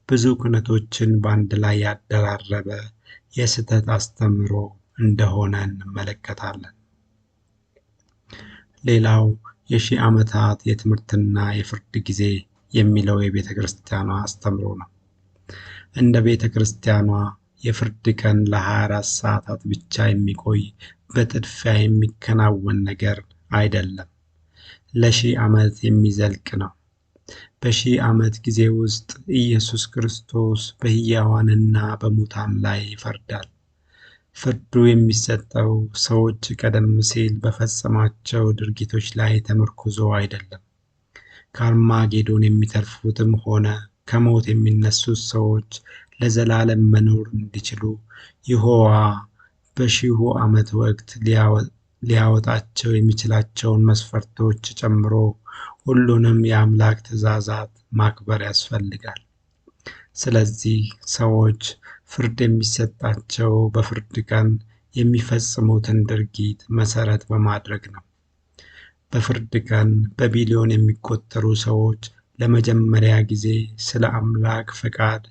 ብዙ ኩነቶችን በአንድ ላይ ያደራረበ የስህተት አስተምሮ እንደሆነ እንመለከታለን። ሌላው የሺህ ዓመታት የትምህርትና የፍርድ ጊዜ የሚለው የቤተ ክርስቲያኗ አስተምሮ ነው። እንደ ቤተ ክርስቲያኗ የፍርድ ቀን ለ24 ሰዓታት ብቻ የሚቆይ በጥድፊያ የሚከናወን ነገር አይደለም። ለሺህ ዓመት የሚዘልቅ ነው። በሺህ ዓመት ጊዜ ውስጥ ኢየሱስ ክርስቶስ በሕያዋንና በሙታን ላይ ይፈርዳል። ፍርዱ የሚሰጠው ሰዎች ቀደም ሲል በፈጸሟቸው ድርጊቶች ላይ ተመርኩዞ አይደለም። ከአርማጌዶን የሚተርፉትም ሆነ ከሞት የሚነሱት ሰዎች ለዘላለም መኖር እንዲችሉ ይሖዋ በሺሁ ዓመት ወቅት ሊያወጣቸው የሚችላቸውን መስፈርቶች ጨምሮ ሁሉንም የአምላክ ትእዛዛት ማክበር ያስፈልጋል። ስለዚህ ሰዎች ፍርድ የሚሰጣቸው በፍርድ ቀን የሚፈጽሙትን ድርጊት መሰረት በማድረግ ነው። በፍርድ ቀን በቢሊዮን የሚቆጠሩ ሰዎች ለመጀመሪያ ጊዜ ስለ አምላክ ፈቃድ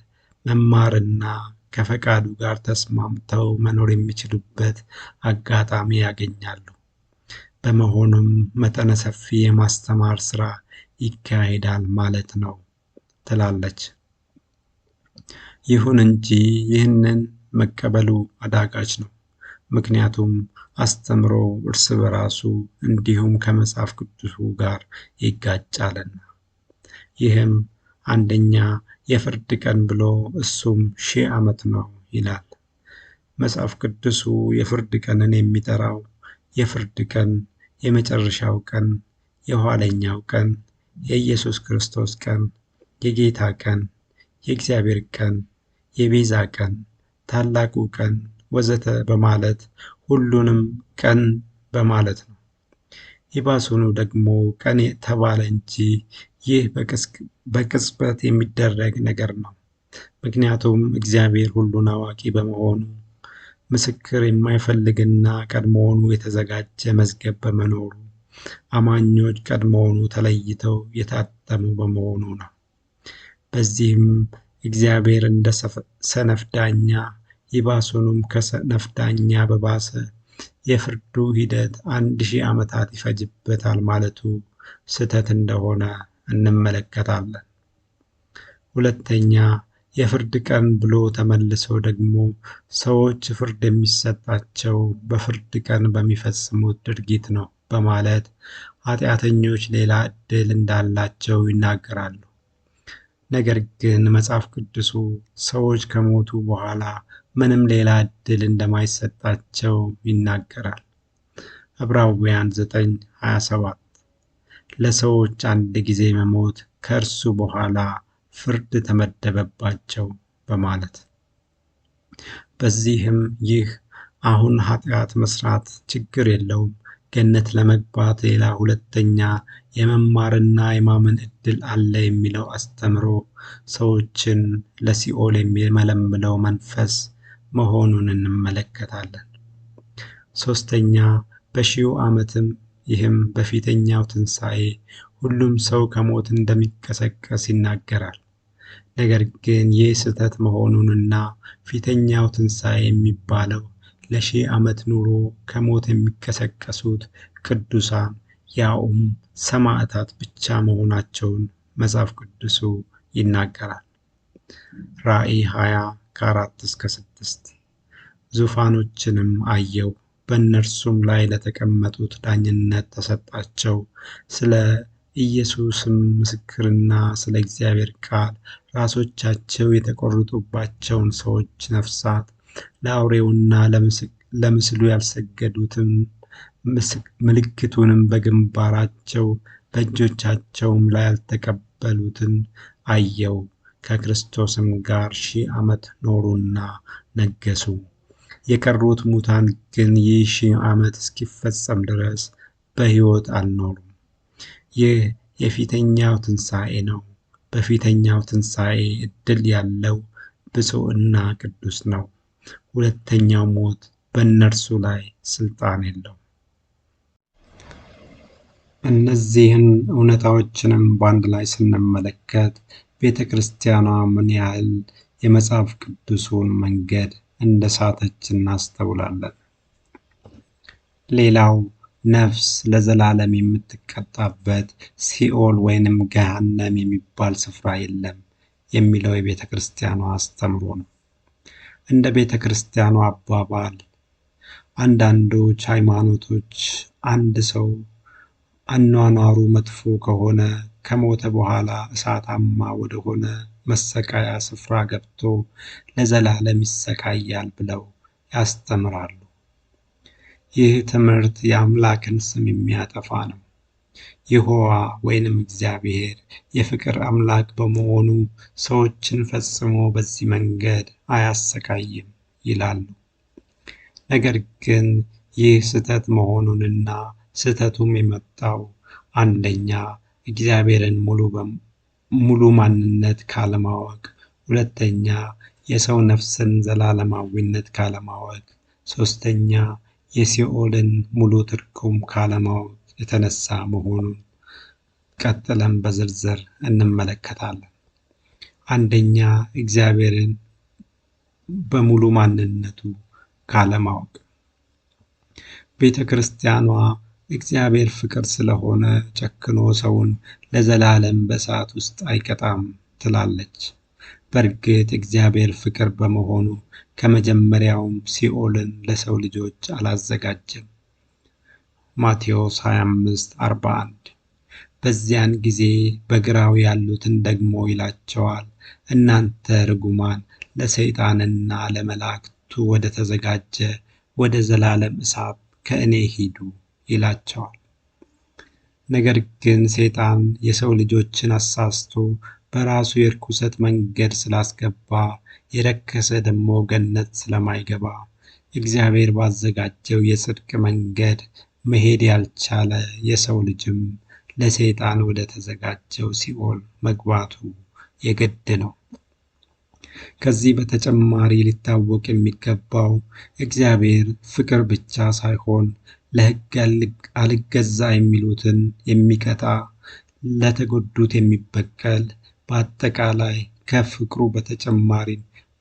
መማርና ከፈቃዱ ጋር ተስማምተው መኖር የሚችሉበት አጋጣሚ ያገኛሉ። በመሆኑም መጠነ ሰፊ የማስተማር ሥራ ይካሄዳል ማለት ነው ትላለች። ይሁን እንጂ ይህንን መቀበሉ አዳጋች ነው። ምክንያቱም አስተምሮ እርስ በራሱ እንዲሁም ከመጽሐፍ ቅዱሱ ጋር ይጋጫልና። ይህም አንደኛ የፍርድ ቀን ብሎ እሱም 1000 ዓመት ነው ይላል። መጽሐፍ ቅዱሱ የፍርድ ቀንን የሚጠራው የፍርድ ቀን፣ የመጨረሻው ቀን፣ የኋለኛው ቀን፣ የኢየሱስ ክርስቶስ ቀን፣ የጌታ ቀን፣ የእግዚአብሔር ቀን፣ የቤዛ ቀን፣ ታላቁ ቀን ወዘተ በማለት ሁሉንም ቀን በማለት ነው። ይባሱኑ ደግሞ ቀን ተባለ እንጂ ይህ በቅጽበት የሚደረግ ነገር ነው። ምክንያቱም እግዚአብሔር ሁሉን አዋቂ በመሆኑ ምስክር የማይፈልግና ቀድሞውኑ የተዘጋጀ መዝገብ በመኖሩ አማኞች ቀድሞውኑ ተለይተው የታተሙ በመሆኑ ነው። በዚህም እግዚአብሔር እንደ ሰነፍ ዳኛ ይባሱንም ከሰነፍ ዳኛ በባሰ የፍርዱ ሂደት 1000 ዓመታት ይፈጅበታል ማለቱ ስህተት እንደሆነ እንመለከታለን። ሁለተኛ የፍርድ ቀን ብሎ ተመልሶ ደግሞ ሰዎች ፍርድ የሚሰጣቸው በፍርድ ቀን በሚፈጽሙት ድርጊት ነው በማለት ኃጢአተኞች ሌላ ዕድል እንዳላቸው ይናገራሉ። ነገር ግን መጽሐፍ ቅዱሱ ሰዎች ከሞቱ በኋላ ምንም ሌላ ዕድል እንደማይሰጣቸው ይናገራል። ዕብራውያን 9:27 ለሰዎች አንድ ጊዜ መሞት ከእርሱ በኋላ ፍርድ ተመደበባቸው በማለት በዚህም ይህ አሁን ኃጢአት መስራት ችግር የለውም፣ ገነት ለመግባት ሌላ ሁለተኛ የመማርና የማመን ዕድል አለ የሚለው አስተምሮ ሰዎችን ለሲኦል የሚመለምለው መንፈስ መሆኑን እንመለከታለን። ሶስተኛ በሺው ዓመትም ይህም በፊተኛው ትንሣኤ ሁሉም ሰው ከሞት እንደሚቀሰቀስ ይናገራል። ነገር ግን ይህ ስህተት መሆኑንና ፊተኛው ትንሣኤ የሚባለው ለሺህ ዓመት ኑሮ ከሞት የሚቀሰቀሱት ቅዱሳን ያውም ሰማዕታት ብቻ መሆናቸውን መጽሐፍ ቅዱሱ ይናገራል። ራእይ 20 ከ4-6 ዙፋኖችንም አየሁ፣ በእነርሱም ላይ ለተቀመጡት ዳኝነት ተሰጣቸው። ስለ ኢየሱስም ምስክርና ስለ እግዚአብሔር ቃል ራሶቻቸው የተቆረጡባቸውን ሰዎች ነፍሳት ለአውሬውና ለምስሉ ያልሰገዱትም ምልክቱንም በግንባራቸው በእጆቻቸውም ላይ ያልተቀበሉትን አየው። ከክርስቶስም ጋር 1000 ዓመት ኖሩና ነገሱ። የቀሩት ሙታን ግን ይህ 1000 ዓመት እስኪፈጸም ድረስ በሕይወት አልኖሩም። ይህ የፊተኛው ትንሣኤ ነው። በፊተኛው ትንሣኤ ዕድል ያለው ብፁዕና ቅዱስ ነው። ሁለተኛው ሞት በእነርሱ ላይ ሥልጣን የለውም። እነዚህን እውነታዎችንም በአንድ ላይ ስንመለከት ቤተ ክርስቲያኗ ምን ያህል የመጽሐፍ ቅዱሱን መንገድ እንደሳተች እናስተውላለን። ሌላው ነፍስ ለዘላለም የምትቀጣበት ሲኦል ወይንም ገሃነም የሚባል ስፍራ የለም የሚለው የቤተ ክርስቲያኗ አስተምሮ ነው። እንደ ቤተ ክርስቲያኗ አባባል አንዳንዶች ሃይማኖቶች አንድ ሰው አኗኗሩ መጥፎ ከሆነ ከሞተ በኋላ እሳታማ ወደሆነ መሰቃያ ስፍራ ገብቶ ለዘላለም ይሰቃያል ብለው ያስተምራሉ። ይህ ትምህርት የአምላክን ስም የሚያጠፋ ነው። ይሖዋ ወይንም እግዚአብሔር የፍቅር አምላክ በመሆኑ ሰዎችን ፈጽሞ በዚህ መንገድ አያሰቃይም ይላሉ። ነገር ግን ይህ ስህተት መሆኑንና ስህተቱም የመጣው አንደኛ እግዚአብሔርን ሙሉ ማንነት ካለማወቅ፣ ሁለተኛ የሰው ነፍስን ዘላለማዊነት ካለማወቅ፣ ሶስተኛ የሲኦልን ሙሉ ትርጉም ካለማወቅ የተነሳ መሆኑን ቀጥለን በዝርዝር እንመለከታለን። አንደኛ እግዚአብሔርን በሙሉ ማንነቱ ካለማወቅ። ቤተ ክርስቲያኗ እግዚአብሔር ፍቅር ስለሆነ ጨክኖ ሰውን ለዘላለም በእሳት ውስጥ አይቀጣም ትላለች። በእርግጥ እግዚአብሔር ፍቅር በመሆኑ ከመጀመሪያውም ሲኦልን ለሰው ልጆች አላዘጋጀም። ማቴዎስ 25:41 በዚያን ጊዜ በግራው ያሉትን ደግሞ ይላቸዋል፣ እናንተ ርጉማን ለሰይጣንና ለመላእክቱ ወደ ተዘጋጀ ወደ ዘላለም እሳት ከእኔ ሂዱ ይላቸዋል። ነገር ግን ሰይጣን የሰው ልጆችን አሳስቶ በራሱ የርኩሰት መንገድ ስላስገባ የረከሰ ደግሞ ገነት ስለማይገባ እግዚአብሔር ባዘጋጀው የጽድቅ መንገድ መሄድ ያልቻለ የሰው ልጅም ለሰይጣን ወደ ተዘጋጀው ሲኦል መግባቱ የግድ ነው። ከዚህ በተጨማሪ ሊታወቅ የሚገባው እግዚአብሔር ፍቅር ብቻ ሳይሆን ለሕግ አልገዛ የሚሉትን የሚቀጣ፣ ለተጎዱት የሚበቀል፣ በአጠቃላይ ከፍቅሩ በተጨማሪ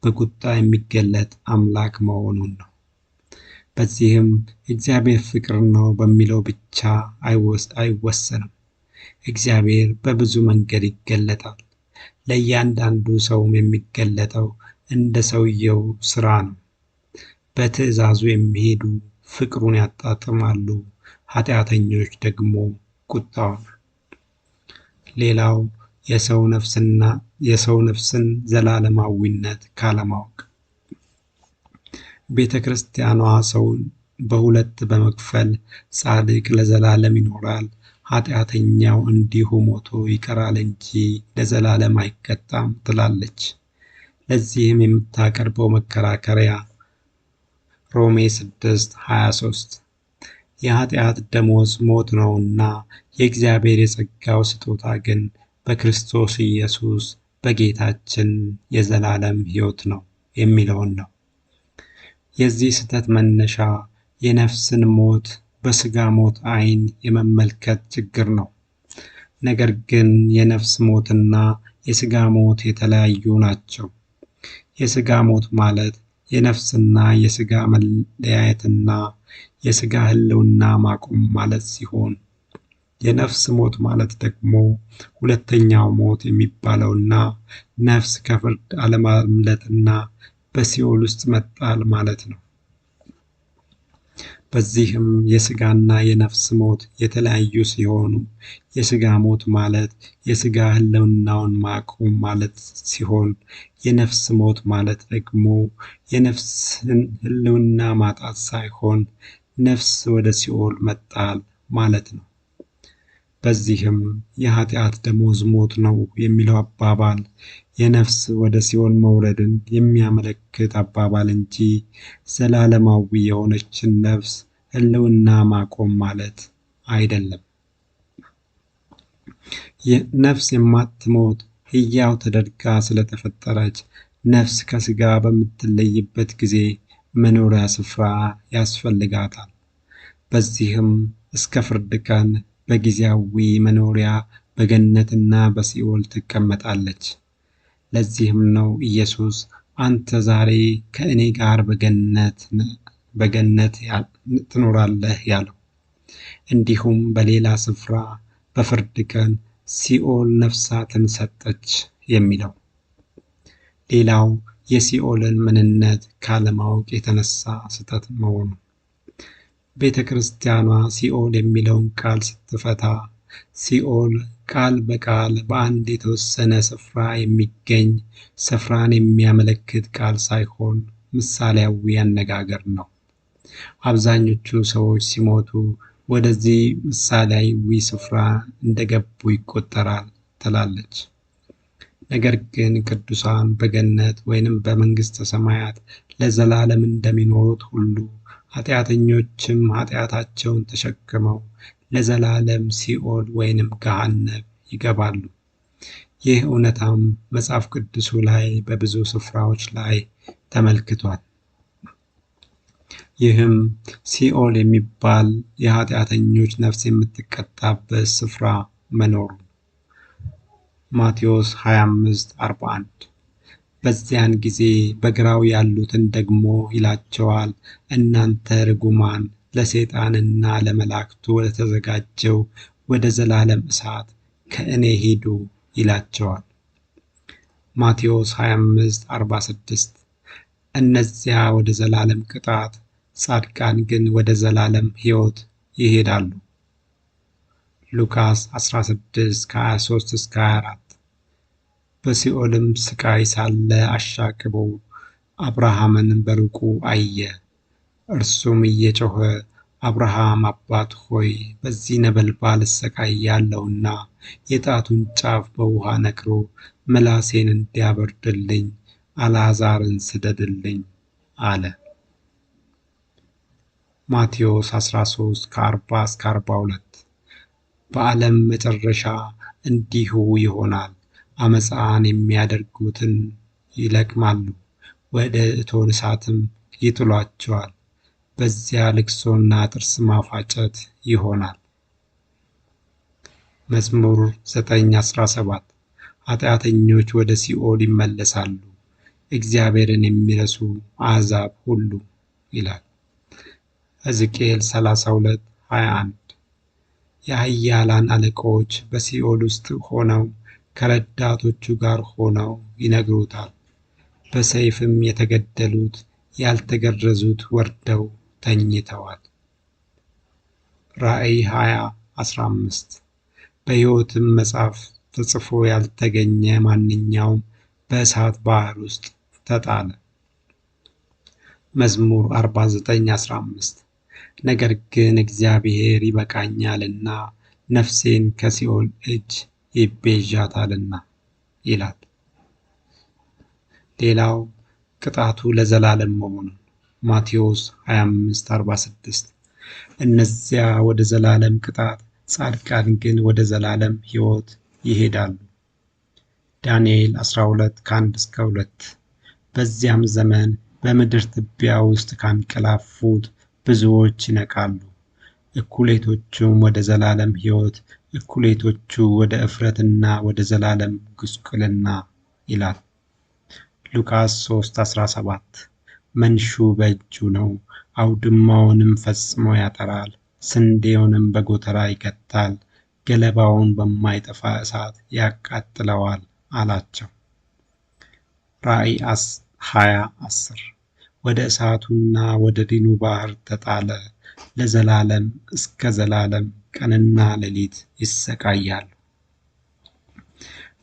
በቁጣ የሚገለጥ አምላክ መሆኑን ነው። በዚህም እግዚአብሔር ፍቅር ነው በሚለው ብቻ አይወሰንም። እግዚአብሔር በብዙ መንገድ ይገለጣል። ለእያንዳንዱ ሰውም የሚገለጠው እንደ ሰውየው ሥራ ነው። በትእዛዙ የሚሄዱ ፍቅሩን ያጣጥማሉ፣ ኃጢአተኞች ደግሞ ቁጣውን። ሌላው የሰው ነፍስን ዘላለማዊነት ካለማወቅ። ቤተ ክርስቲያኗ ሰውን በሁለት በመክፈል ጻድቅ ለዘላለም ይኖራል፣ ኃጢአተኛው እንዲሁ ሞቶ ይቀራል እንጂ ለዘላለም አይቀጣም ትላለች። ለዚህም የምታቀርበው መከራከሪያ ሮሜ 6:23 የኃጢአት ደሞዝ ሞት ነውና የእግዚአብሔር የጸጋው ስጦታ ግን በክርስቶስ ኢየሱስ በጌታችን የዘላለም ሕይወት ነው የሚለውን ነው። የዚህ ስህተት መነሻ የነፍስን ሞት በሥጋ ሞት ዓይን የመመልከት ችግር ነው። ነገር ግን የነፍስ ሞትና የሥጋ ሞት የተለያዩ ናቸው። የሥጋ ሞት ማለት የነፍስና የሥጋ መለያየትና የሥጋ ሕልውና ማቆም ማለት ሲሆን የነፍስ ሞት ማለት ደግሞ ሁለተኛው ሞት የሚባለውና ነፍስ ከፍርድ አለማምለጥና በሲኦል ውስጥ መጣል ማለት ነው። በዚህም የሥጋና የነፍስ ሞት የተለያዩ ሲሆኑ የሥጋ ሞት ማለት የሥጋ ሕልውናውን ማቆም ማለት ሲሆን የነፍስ ሞት ማለት ደግሞ የነፍስን ሕልውና ማጣት ሳይሆን ነፍስ ወደ ሲኦል መጣል ማለት ነው። በዚህም የኃጢአት ደሞዝ ሞት ነው የሚለው አባባል የነፍስ ወደ ሲኦል መውረድን የሚያመለክት አባባል እንጂ ዘላለማዊ የሆነችን ነፍስ ሕልውና ማቆም ማለት አይደለም። ነፍስ የማትሞት ሕያው ተደርጋ ስለተፈጠረች ነፍስ ከሥጋ በምትለይበት ጊዜ መኖሪያ ስፍራ ያስፈልጋታል። በዚህም እስከ ፍርድ ቀን በጊዜያዊ መኖሪያ በገነትና በሲኦል ትቀመጣለች። ለዚህም ነው ኢየሱስ አንተ ዛሬ ከእኔ ጋር በገነት ትኖራለህ ያለው። እንዲሁም በሌላ ስፍራ በፍርድ ቀን ሲኦል ነፍሳትን ሰጠች የሚለው። ሌላው የሲኦልን ምንነት ካለማወቅ የተነሳ ስህተት መሆኑ። ቤተ ክርስቲያኗ ሲኦል የሚለውን ቃል ስትፈታ ሲኦል ቃል በቃል በአንድ የተወሰነ ስፍራ የሚገኝ ስፍራን የሚያመለክት ቃል ሳይሆን ምሳሌያዊ አነጋገር ነው። አብዛኞቹ ሰዎች ሲሞቱ ወደዚህ ምሳሌያዊ ስፍራ እንደገቡ ይቆጠራል ትላለች። ነገር ግን ቅዱሳን በገነት ወይንም በመንግሥተ ሰማያት ለዘላለም እንደሚኖሩት ሁሉ ኃጢአተኞችም ኃጢአታቸውን ተሸክመው ለዘላለም ሲኦል ወይንም ገሃነም ይገባሉ። ይህ እውነታም መጽሐፍ ቅዱሱ ላይ በብዙ ስፍራዎች ላይ ተመልክቷል። ይህም ሲኦል የሚባል የኃጢአተኞች ነፍስ የምትቀጣበት ስፍራ መኖሩ። ማቴዎስ 25:41 በዚያን ጊዜ በግራው ያሉትን ደግሞ ይላቸዋል፣ እናንተ ርጉማን ለሰይጣንና ለመላእክቱ ወደተዘጋጀው ወደ ዘላለም እሳት ከእኔ ሂዱ ይላቸዋል። ማቴዎስ 25:46 እነዚያ ወደ ዘላለም ቅጣት፣ ጻድቃን ግን ወደ ዘላለም ሕይወት ይሄዳሉ። ሉቃስ 16:23-24 በሲኦልም ስቃይ ሳለ አሻቅቦ አብርሃምን በሩቁ አየ። እርሱም እየጮኸ አብርሃም አባት ሆይ በዚህ ነበልባል እሰቃያለሁና የጣቱን ጫፍ በውሃ ነክሮ ምላሴን እንዲያበርድልኝ አልዓዛርን ስደድልኝ አለ። ማቴዎስ 13:40-42 በዓለም መጨረሻ እንዲሁ ይሆናል። አመፃን የሚያደርጉትን ይለቅማሉ፣ ወደ እቶነ እሳትም ይጥሏቸዋል። በዚያ ልቅሶና ጥርስ ማፋጨት ይሆናል። መዝሙር 9:17 ኃጢአተኞች ወደ ሲኦል ይመለሳሉ፣ እግዚአብሔርን የሚረሱ አሕዛብ ሁሉ ይላል። ሕዝቅኤል 32:21 የኃያላን አለቆች በሲኦል ውስጥ ሆነው ከረዳቶቹ ጋር ሆነው ይነግሩታል። በሰይፍም የተገደሉት ያልተገረዙት ወርደው ተኝተዋል። ራእይ 20:15 በሕይወትም መጽሐፍ ተጽፎ ያልተገኘ ማንኛውም በእሳት ባሕር ውስጥ ተጣለ። መዝሙር 49:15 ነገር ግን እግዚአብሔር ይበቃኛልና ነፍሴን ከሲኦል እጅ ይቤዣታልና ይላል። ሌላው ቅጣቱ ለዘላለም መሆኑን ማቴዎስ 25:46 እነዚያ ወደ ዘላለም ቅጣት፣ ጻድቃን ግን ወደ ዘላለም ሕይወት ይሄዳሉ። ዳንኤል 12:1-2 በዚያም ዘመን በምድር ትቢያ ውስጥ ካንቀላፉት ብዙዎች ይነቃሉ፣ እኩሌቶቹም ወደ ዘላለም ሕይወት፣ እኩሌቶቹ ወደ እፍረትና ወደ ዘላለም ጉስቁልና ይላል። ሉቃስ 3:17 መንሹ በእጁ ነው፣ አውድማውንም ፈጽሞ ያጠራል፣ ስንዴውንም በጎተራ ይከታል፣ ገለባውን በማይጠፋ እሳት ያቃጥለዋል አላቸው። ራእይ 20:10 ወደ እሳቱና ወደ ዲኑ ባህር ተጣለ፣ ለዘላለም እስከ ዘላለም ቀንና ሌሊት ይሰቃያሉ።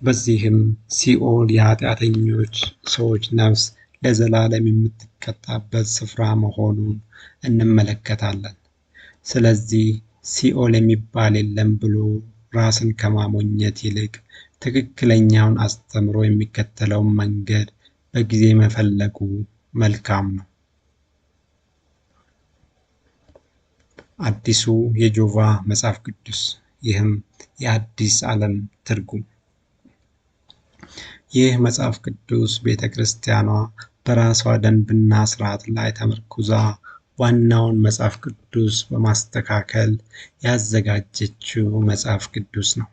በዚህም ሲኦል የኃጢአተኞች ሰዎች ነፍስ ለዘላለም የምትቀጣበት ስፍራ መሆኑን እንመለከታለን። ስለዚህ ሲኦል የሚባል የለም ብሎ ራስን ከማሞኘት ይልቅ ትክክለኛውን አስተምሮ የሚከተለውን መንገድ በጊዜ መፈለጉ መልካም ነው። አዲሱ የጆቫ መጽሐፍ ቅዱስ፣ ይህም የአዲስ ዓለም ትርጉም። ይህ መጽሐፍ ቅዱስ ቤተ ክርስቲያኗ በራሷ ደንብና ስርዓት ላይ ተመርኩዛ ዋናውን መጽሐፍ ቅዱስ በማስተካከል ያዘጋጀችው መጽሐፍ ቅዱስ ነው።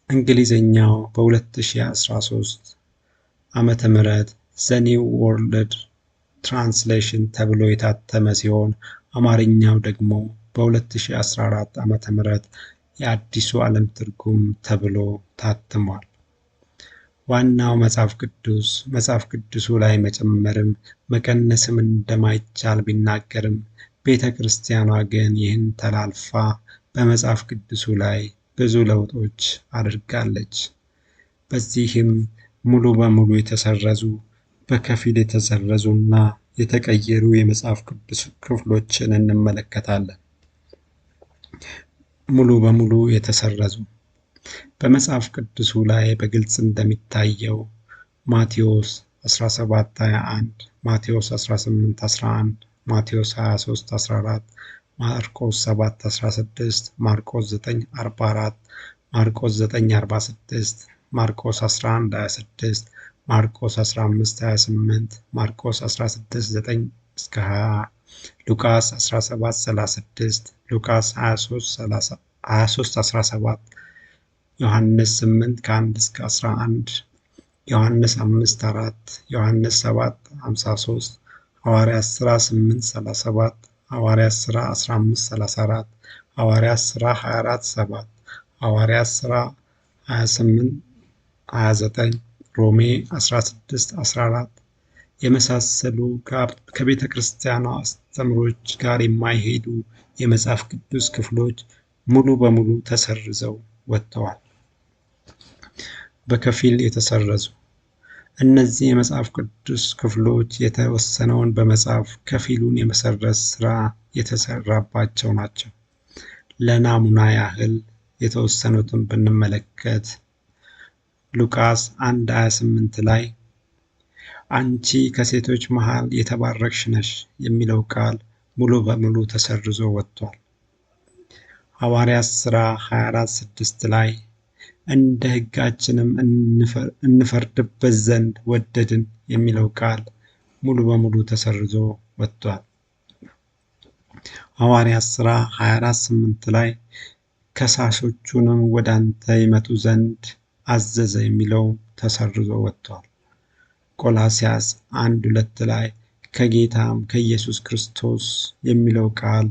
እንግሊዝኛው በ2013 ዓመተ ምህረት ዘ ኒው ወርልድ ትራንስሌሽን ተብሎ የታተመ ሲሆን አማርኛው ደግሞ በ2014 ዓመተ ምህረት የአዲሱ ዓለም ትርጉም ተብሎ ታትሟል። ዋናው መጽሐፍ ቅዱሱ ላይ መጨመርም መቀነስም እንደማይቻል ቢናገርም ቤተ ክርስቲያኗ ግን ይህን ተላልፋ በመጽሐፍ ቅዱሱ ላይ ብዙ ለውጦች አድርጋለች። በዚህም ሙሉ በሙሉ የተሰረዙ፣ በከፊል የተሰረዙና የተቀየሩ የመጽሐፍ ቅዱስ ክፍሎችን እንመለከታለን። ሙሉ በሙሉ የተሰረዙ በመጽሐፍ ቅዱሱ ላይ በግልጽ እንደሚታየው ማቴዎስ 17:21፣ ማቴዎስ 18:11፣ ማቴዎስ 23:14፣ ማርቆስ 7:16፣ ማርቆስ 9:44፣ ማርቆስ 9:46፣ ማርቆስ 11:26፣ ማርቆስ 15:28፣ ማርቆስ 16:9-20፣ ሉቃስ 17:36፣ ሉቃስ 23:17፣ ዮሐንስ 8:1-11፣ ዮሐንስ 5:4፣ ዮሐንስ 7:53፣ ሐዋርያት ሥራ 8:37፣ ሐዋርያት ሥራ 15:34፣ ሐዋርያት ሥራ 24:7፣ ሐዋርያት ሥራ 28:29፣ ሮሜ 16:14 የመሳሰሉ ከቤተ ክርስቲያኗ አስተምሮች ጋር የማይሄዱ የመጽሐፍ ቅዱስ ክፍሎች ሙሉ በሙሉ ተሰርዘው ወጥተዋል። በከፊል የተሰረዙ እነዚህ የመጽሐፍ ቅዱስ ክፍሎች የተወሰነውን በመጽሐፍ ከፊሉን የመሰረዝ ሥራ የተሰራባቸው ናቸው። ለናሙና ያህል የተወሰኑትን ብንመለከት ሉቃስ 1:28 ላይ አንቺ ከሴቶች መሃል የተባረክሽ ነሽ የሚለው ቃል ሙሉ በሙሉ ተሰርዞ ወጥቷል። ሐዋርያት ሥራ 24:6 ላይ እንደ ሕጋችንም እንፈርድበት ዘንድ ወደድን የሚለው ቃል ሙሉ በሙሉ ተሰርዞ ወጥቷል። ሐዋርያት ሥራ 24:8 ላይ ከሳሾቹንም ወደ አንተ ይመጡ ዘንድ አዘዘ የሚለው ተሰርዞ ወጥቷል። ቆላስያስ 1:2 ላይ ከጌታም ከኢየሱስ ክርስቶስ የሚለው ቃል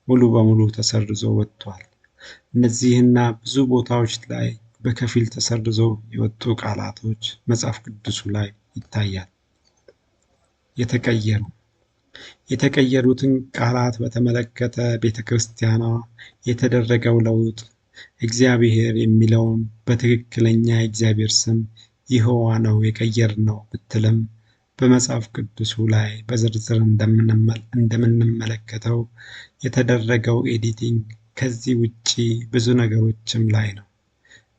ሙሉ በሙሉ ተሰርዞ ወጥቷል። እነዚህና ብዙ ቦታዎች ላይ በከፊል ተሰርዘው የወጡ ቃላቶች መጽሐፍ ቅዱሱ ላይ ይታያል። የተቀየሩትን ቃላት በተመለከተ ቤተ ክርስቲያኗ የተደረገው ለውጥ እግዚአብሔር የሚለውን በትክክለኛ የእግዚአብሔር ስም ይሖዋ ነው የቀየርነው ብትልም በመጽሐፍ ቅዱሱ ላይ በዝርዝር እንደምንመለከተው የተደረገው ኤዲቲንግ ከዚህ ውጪ ብዙ ነገሮችም ላይ ነው።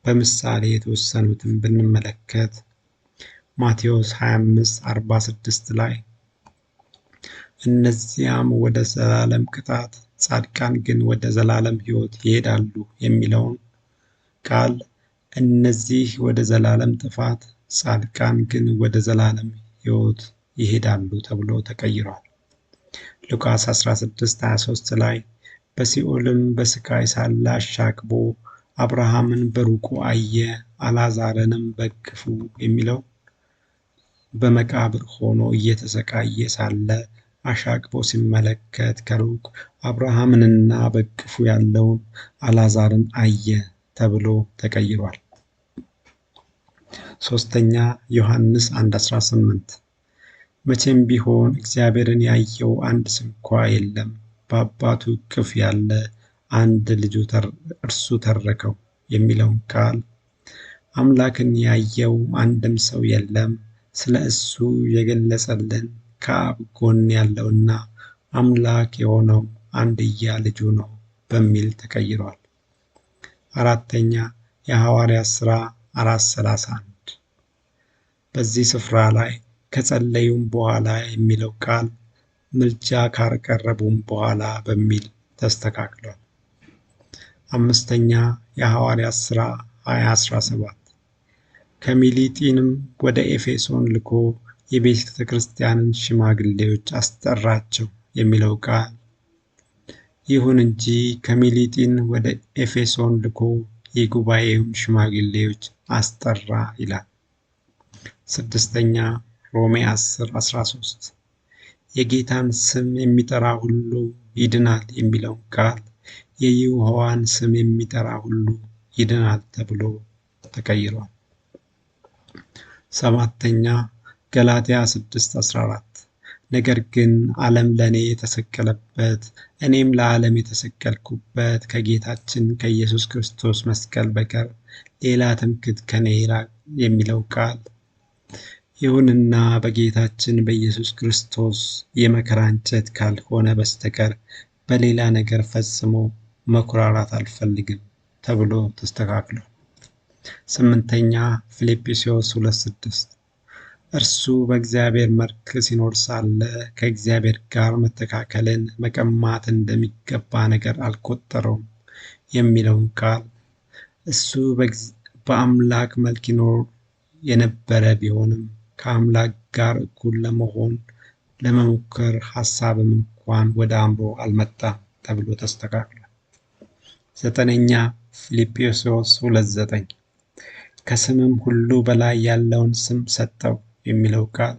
በምሳሌ የተወሰኑትን ብንመለከት ማቴዎስ 25:46 ላይ እነዚያም ወደ ዘላለም ቅጣት ጻድቃን ግን ወደ ዘላለም ሕይወት ይሄዳሉ የሚለውን ቃል እነዚህ ወደ ዘላለም ጥፋት ጻድቃን ግን ወደ ዘላለም ሕይወት ይሄዳሉ ተብሎ ተቀይሯል። ሉቃስ 16:23 ላይ በሲኦልም በስቃይ ሳለ አሻቅቦ አብርሃምን በሩቁ አየ፣ አልዓዛርንም በክፉ የሚለው በመቃብር ሆኖ እየተሰቃየ ሳለ አሻቅቦ ሲመለከት ከሩቅ አብርሃምንና በክፉ ያለውን አልዓዛርን አየ ተብሎ ተቀይሯል። ሶስተኛ ዮሐንስ 1:18 መቼም ቢሆን እግዚአብሔርን ያየው አንድ ስንኳ የለም፣ በአባቱ እቅፍ ያለ አንድ ልጁ እርሱ ተረከው የሚለውን ቃል አምላክን ያየው አንድም ሰው የለም፣ ስለ እሱ የገለጸልን ከአብ ጎን ያለውና አምላክ የሆነው አንድያ ልጁ ነው በሚል ተቀይሯል። አራተኛ የሐዋርያት ሥራ 4:31 በዚህ ስፍራ ላይ ከጸለዩም በኋላ የሚለው ቃል ምልጃ ካቀረቡም በኋላ በሚል ተስተካክሏል። አምስተኛ የሐዋርያት ሥራ 20:17 ከሚሊጢንም ወደ ኤፌሶን ልኮ የቤተ ክርስቲያንን ሽማግሌዎች አስጠራቸው የሚለው ቃል ይሁን እንጂ ከሚሊጢን ወደ ኤፌሶን ልኮ የጉባኤውን ሽማግሌዎች አስጠራ ይላል። ስድስተኛ ሮሜ 10:13 የጌታን ስም የሚጠራ ሁሉ ይድናል የሚለውን ቃል የይሖዋን ስም የሚጠራ ሁሉ ይድናል ተብሎ ተቀይሯል። ሰባተኛ ገላትያ 6:14 ነገር ግን ዓለም ለእኔ የተሰቀለበት እኔም ለዓለም የተሰቀልኩበት ከጌታችን ከኢየሱስ ክርስቶስ መስቀል በቀር ሌላ ትምክህት ከኔ ይራቅ የሚለው ቃል ይሁንና በጌታችን በኢየሱስ ክርስቶስ የመከራ እንጨት ካልሆነ በስተቀር በሌላ ነገር ፈጽሞ መኩራራት አልፈልግም ተብሎ ተስተካክሏል። ስምንተኛ ፊልጵስዩስ 2:6 እርሱ በእግዚአብሔር መልክ ሲኖር ሳለ ከእግዚአብሔር ጋር መተካከልን መቀማት እንደሚገባ ነገር አልቆጠረውም የሚለውን ቃል እሱ በአምላክ መልክ ይኖር የነበረ ቢሆንም ከአምላክ ጋር እኩል ለመሆን ለመሞከር ሐሳብም እንኳን ወደ አእምሮ አልመጣም ተብሎ ተስተካክሏል። ዘጠነኛ ፊልጵስዩስ 2:9 ከስምም ሁሉ በላይ ያለውን ስም ሰጠው የሚለው ቃል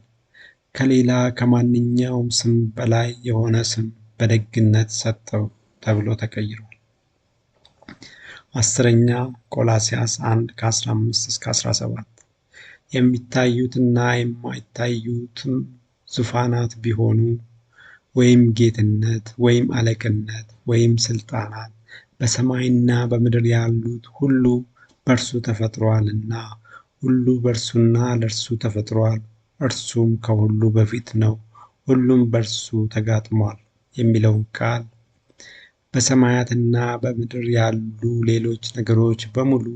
ከሌላ ከማንኛውም ስም በላይ የሆነ ስም በደግነት ሰጠው ተብሎ ተቀይሯል። አስረኛ ቆላስይስ 1:15-17 የሚታዩትና የማይታዩትም ዙፋናት ቢሆኑ ወይም ጌትነት ወይም አለቅነት ወይም ስልጣናት በሰማይና በምድር ያሉት ሁሉ በእርሱ ተፈጥሯልና ሁሉ በእርሱና ለእርሱ ተፈጥሯል፣ እርሱም ከሁሉ በፊት ነው፣ ሁሉም በእርሱ ተጋጥሟል የሚለውን ቃል በሰማያትና በምድር ያሉ ሌሎች ነገሮች በሙሉ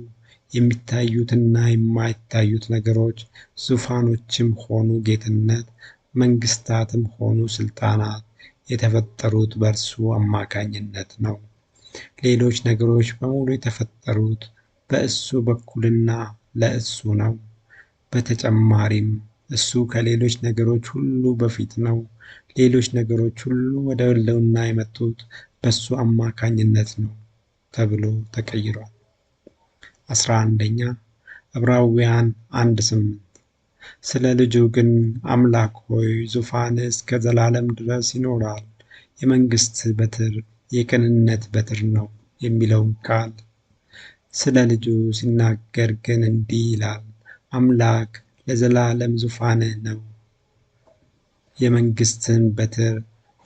የሚታዩትና የማይታዩት ነገሮች ዙፋኖችም ሆኑ ጌትነት፣ መንግስታትም ሆኑ ስልጣናት የተፈጠሩት በእርሱ አማካኝነት ነው። ሌሎች ነገሮች በሙሉ የተፈጠሩት በእሱ በኩልና ለእሱ ነው። በተጨማሪም እሱ ከሌሎች ነገሮች ሁሉ በፊት ነው። ሌሎች ነገሮች ሁሉ ወደ ህልውና የመጡት በእሱ አማካኝነት ነው ተብሎ ተቀይሯል። 11ኛ ዕብራውያን 1:8 ስለ ልጁ ግን አምላክ ሆይ ዙፋንህ እስከ ዘላለም ድረስ ይኖራል፣ የመንግስት በትር የቅንነት በትር ነው የሚለውን ቃል ስለ ልጁ ሲናገር ግን እንዲህ ይላል፣ አምላክ ለዘላለም ዙፋንህ ነው፣ የመንግስትህም በትር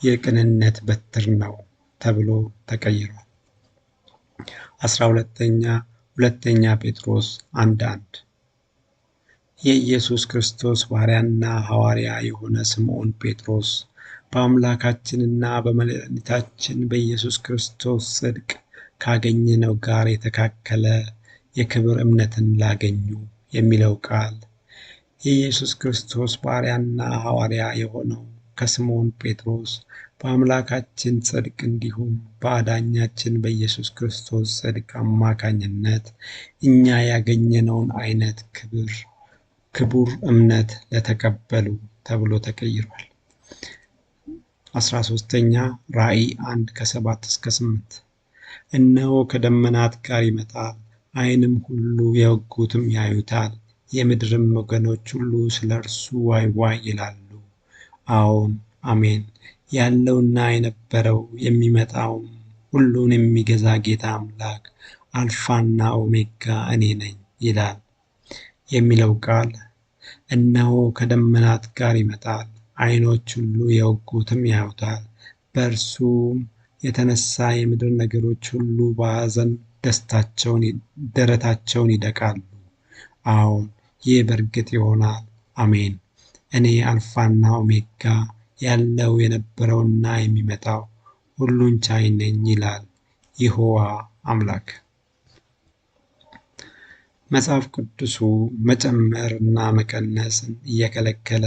የቅንነት በትር ነው ተብሎ ተቀይሯል። 12ኛ ሁለተኛ ጴጥሮስ 1:1 የኢየሱስ ክርስቶስ ባሪያና ሐዋርያ የሆነ ስምዖን ጴጥሮስ በአምላካችንና በመድኃኒታችን በኢየሱስ ክርስቶስ ጽድቅ ካገኘነው ጋር የተካከለ የክብር እምነትን ላገኙ የሚለው ቃል የኢየሱስ ክርስቶስ ባሪያና ሐዋርያ የሆነው ከስምዖን ጴጥሮስ በአምላካችን ጽድቅ እንዲሁም በአዳኛችን በኢየሱስ ክርስቶስ ጽድቅ አማካኝነት እኛ ያገኘነውን አይነት ክቡር እምነት ለተቀበሉ ተብሎ ተቀይሯል። 13ኛ ራእይ 1:7-8 እነሆ ከደመናት ጋር ይመጣል፣ ዓይንም ሁሉ የወጉትም ያዩታል፣ የምድርም ወገኖች ሁሉ ስለ እርሱ ዋይ ዋይ ይላሉ። አዎን አሜን። ያለውና የነበረው የሚመጣውም ሁሉን የሚገዛ ጌታ አምላክ አልፋና ኦሜጋ እኔ ነኝ ይላል የሚለው ቃል እነሆ ከደመናት ጋር ይመጣል፣ ዓይኖች ሁሉ የወጉትም ያዩታል፣ በእርሱም የተነሳ የምድር ነገሮች ሁሉ በሐዘን ደረታቸውን ይደቃሉ። አዎን ይህ በእርግጥ ይሆናል። አሜን። እኔ አልፋና ኦሜጋ ያለው የነበረውና የሚመጣው ሁሉን ቻይ ነኝ ይላል ይሖዋ አምላክ። መጽሐፍ ቅዱሱ መጨመር እና መቀነስን እየከለከለ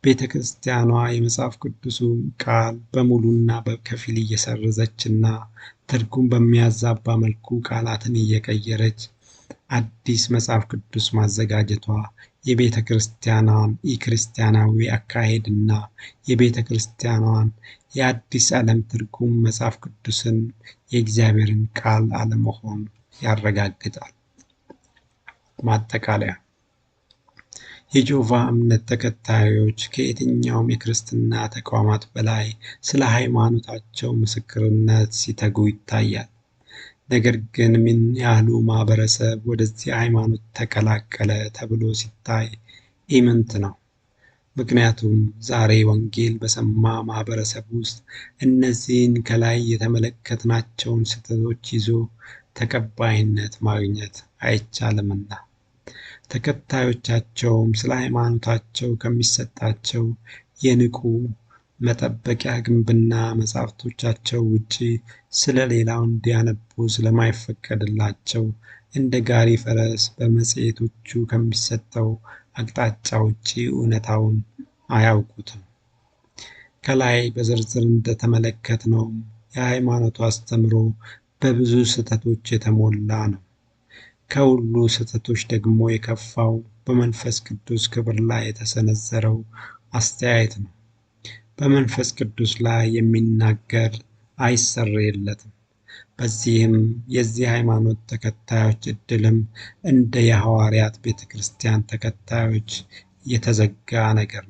ቤተ ክርስቲያኗ የመጽሐፍ ቅዱሱን ቃል በሙሉና በከፊል እየሰረዘችና ትርጉም በሚያዛባ መልኩ ቃላትን እየቀየረች አዲስ መጽሐፍ ቅዱስ ማዘጋጀቷ የቤተ ክርስቲያኗን ኢክርስቲያናዊ አካሄድና የቤተ ክርስቲያኗን የአዲስ ዓለም ትርጉም መጽሐፍ ቅዱስን የእግዚአብሔርን ቃል አለመሆን ያረጋግጣል። ማጠቃለያ የጆቫ እምነት ተከታዮች ከየትኛውም የክርስትና ተቋማት በላይ ስለ ሃይማኖታቸው ምስክርነት ሲተጉ ይታያል። ነገር ግን ምን ያህሉ ማህበረሰብ ወደዚህ ሃይማኖት ተቀላቀለ ተብሎ ሲታይ ኢምንት ነው። ምክንያቱም ዛሬ ወንጌል በሰማ ማህበረሰብ ውስጥ እነዚህን ከላይ የተመለከትናቸውን ስህተቶች ይዞ ተቀባይነት ማግኘት አይቻልምና ተከታዮቻቸውም ስለ ሃይማኖታቸው ከሚሰጣቸው የንቁ መጠበቂያ ግንብና መጻሕፍቶቻቸው ውጪ ስለ ሌላው እንዲያነቡ ስለማይፈቀድላቸው እንደ ጋሪ ፈረስ በመጽሔቶቹ ከሚሰጠው አቅጣጫ ውጪ እውነታውን አያውቁትም። ከላይ በዝርዝር እንደተመለከትነውም የሃይማኖቱ አስተምህሮ በብዙ ስህተቶች የተሞላ ነው። ከሁሉ ስህተቶች ደግሞ የከፋው በመንፈስ ቅዱስ ክብር ላይ የተሰነዘረው አስተያየት ነው። በመንፈስ ቅዱስ ላይ የሚናገር አይሰረይለትም። በዚህም የዚህ ሃይማኖት ተከታዮች ዕድልም እንደ የሐዋርያት ቤተ ክርስቲያን ተከታዮች የተዘጋ ነገር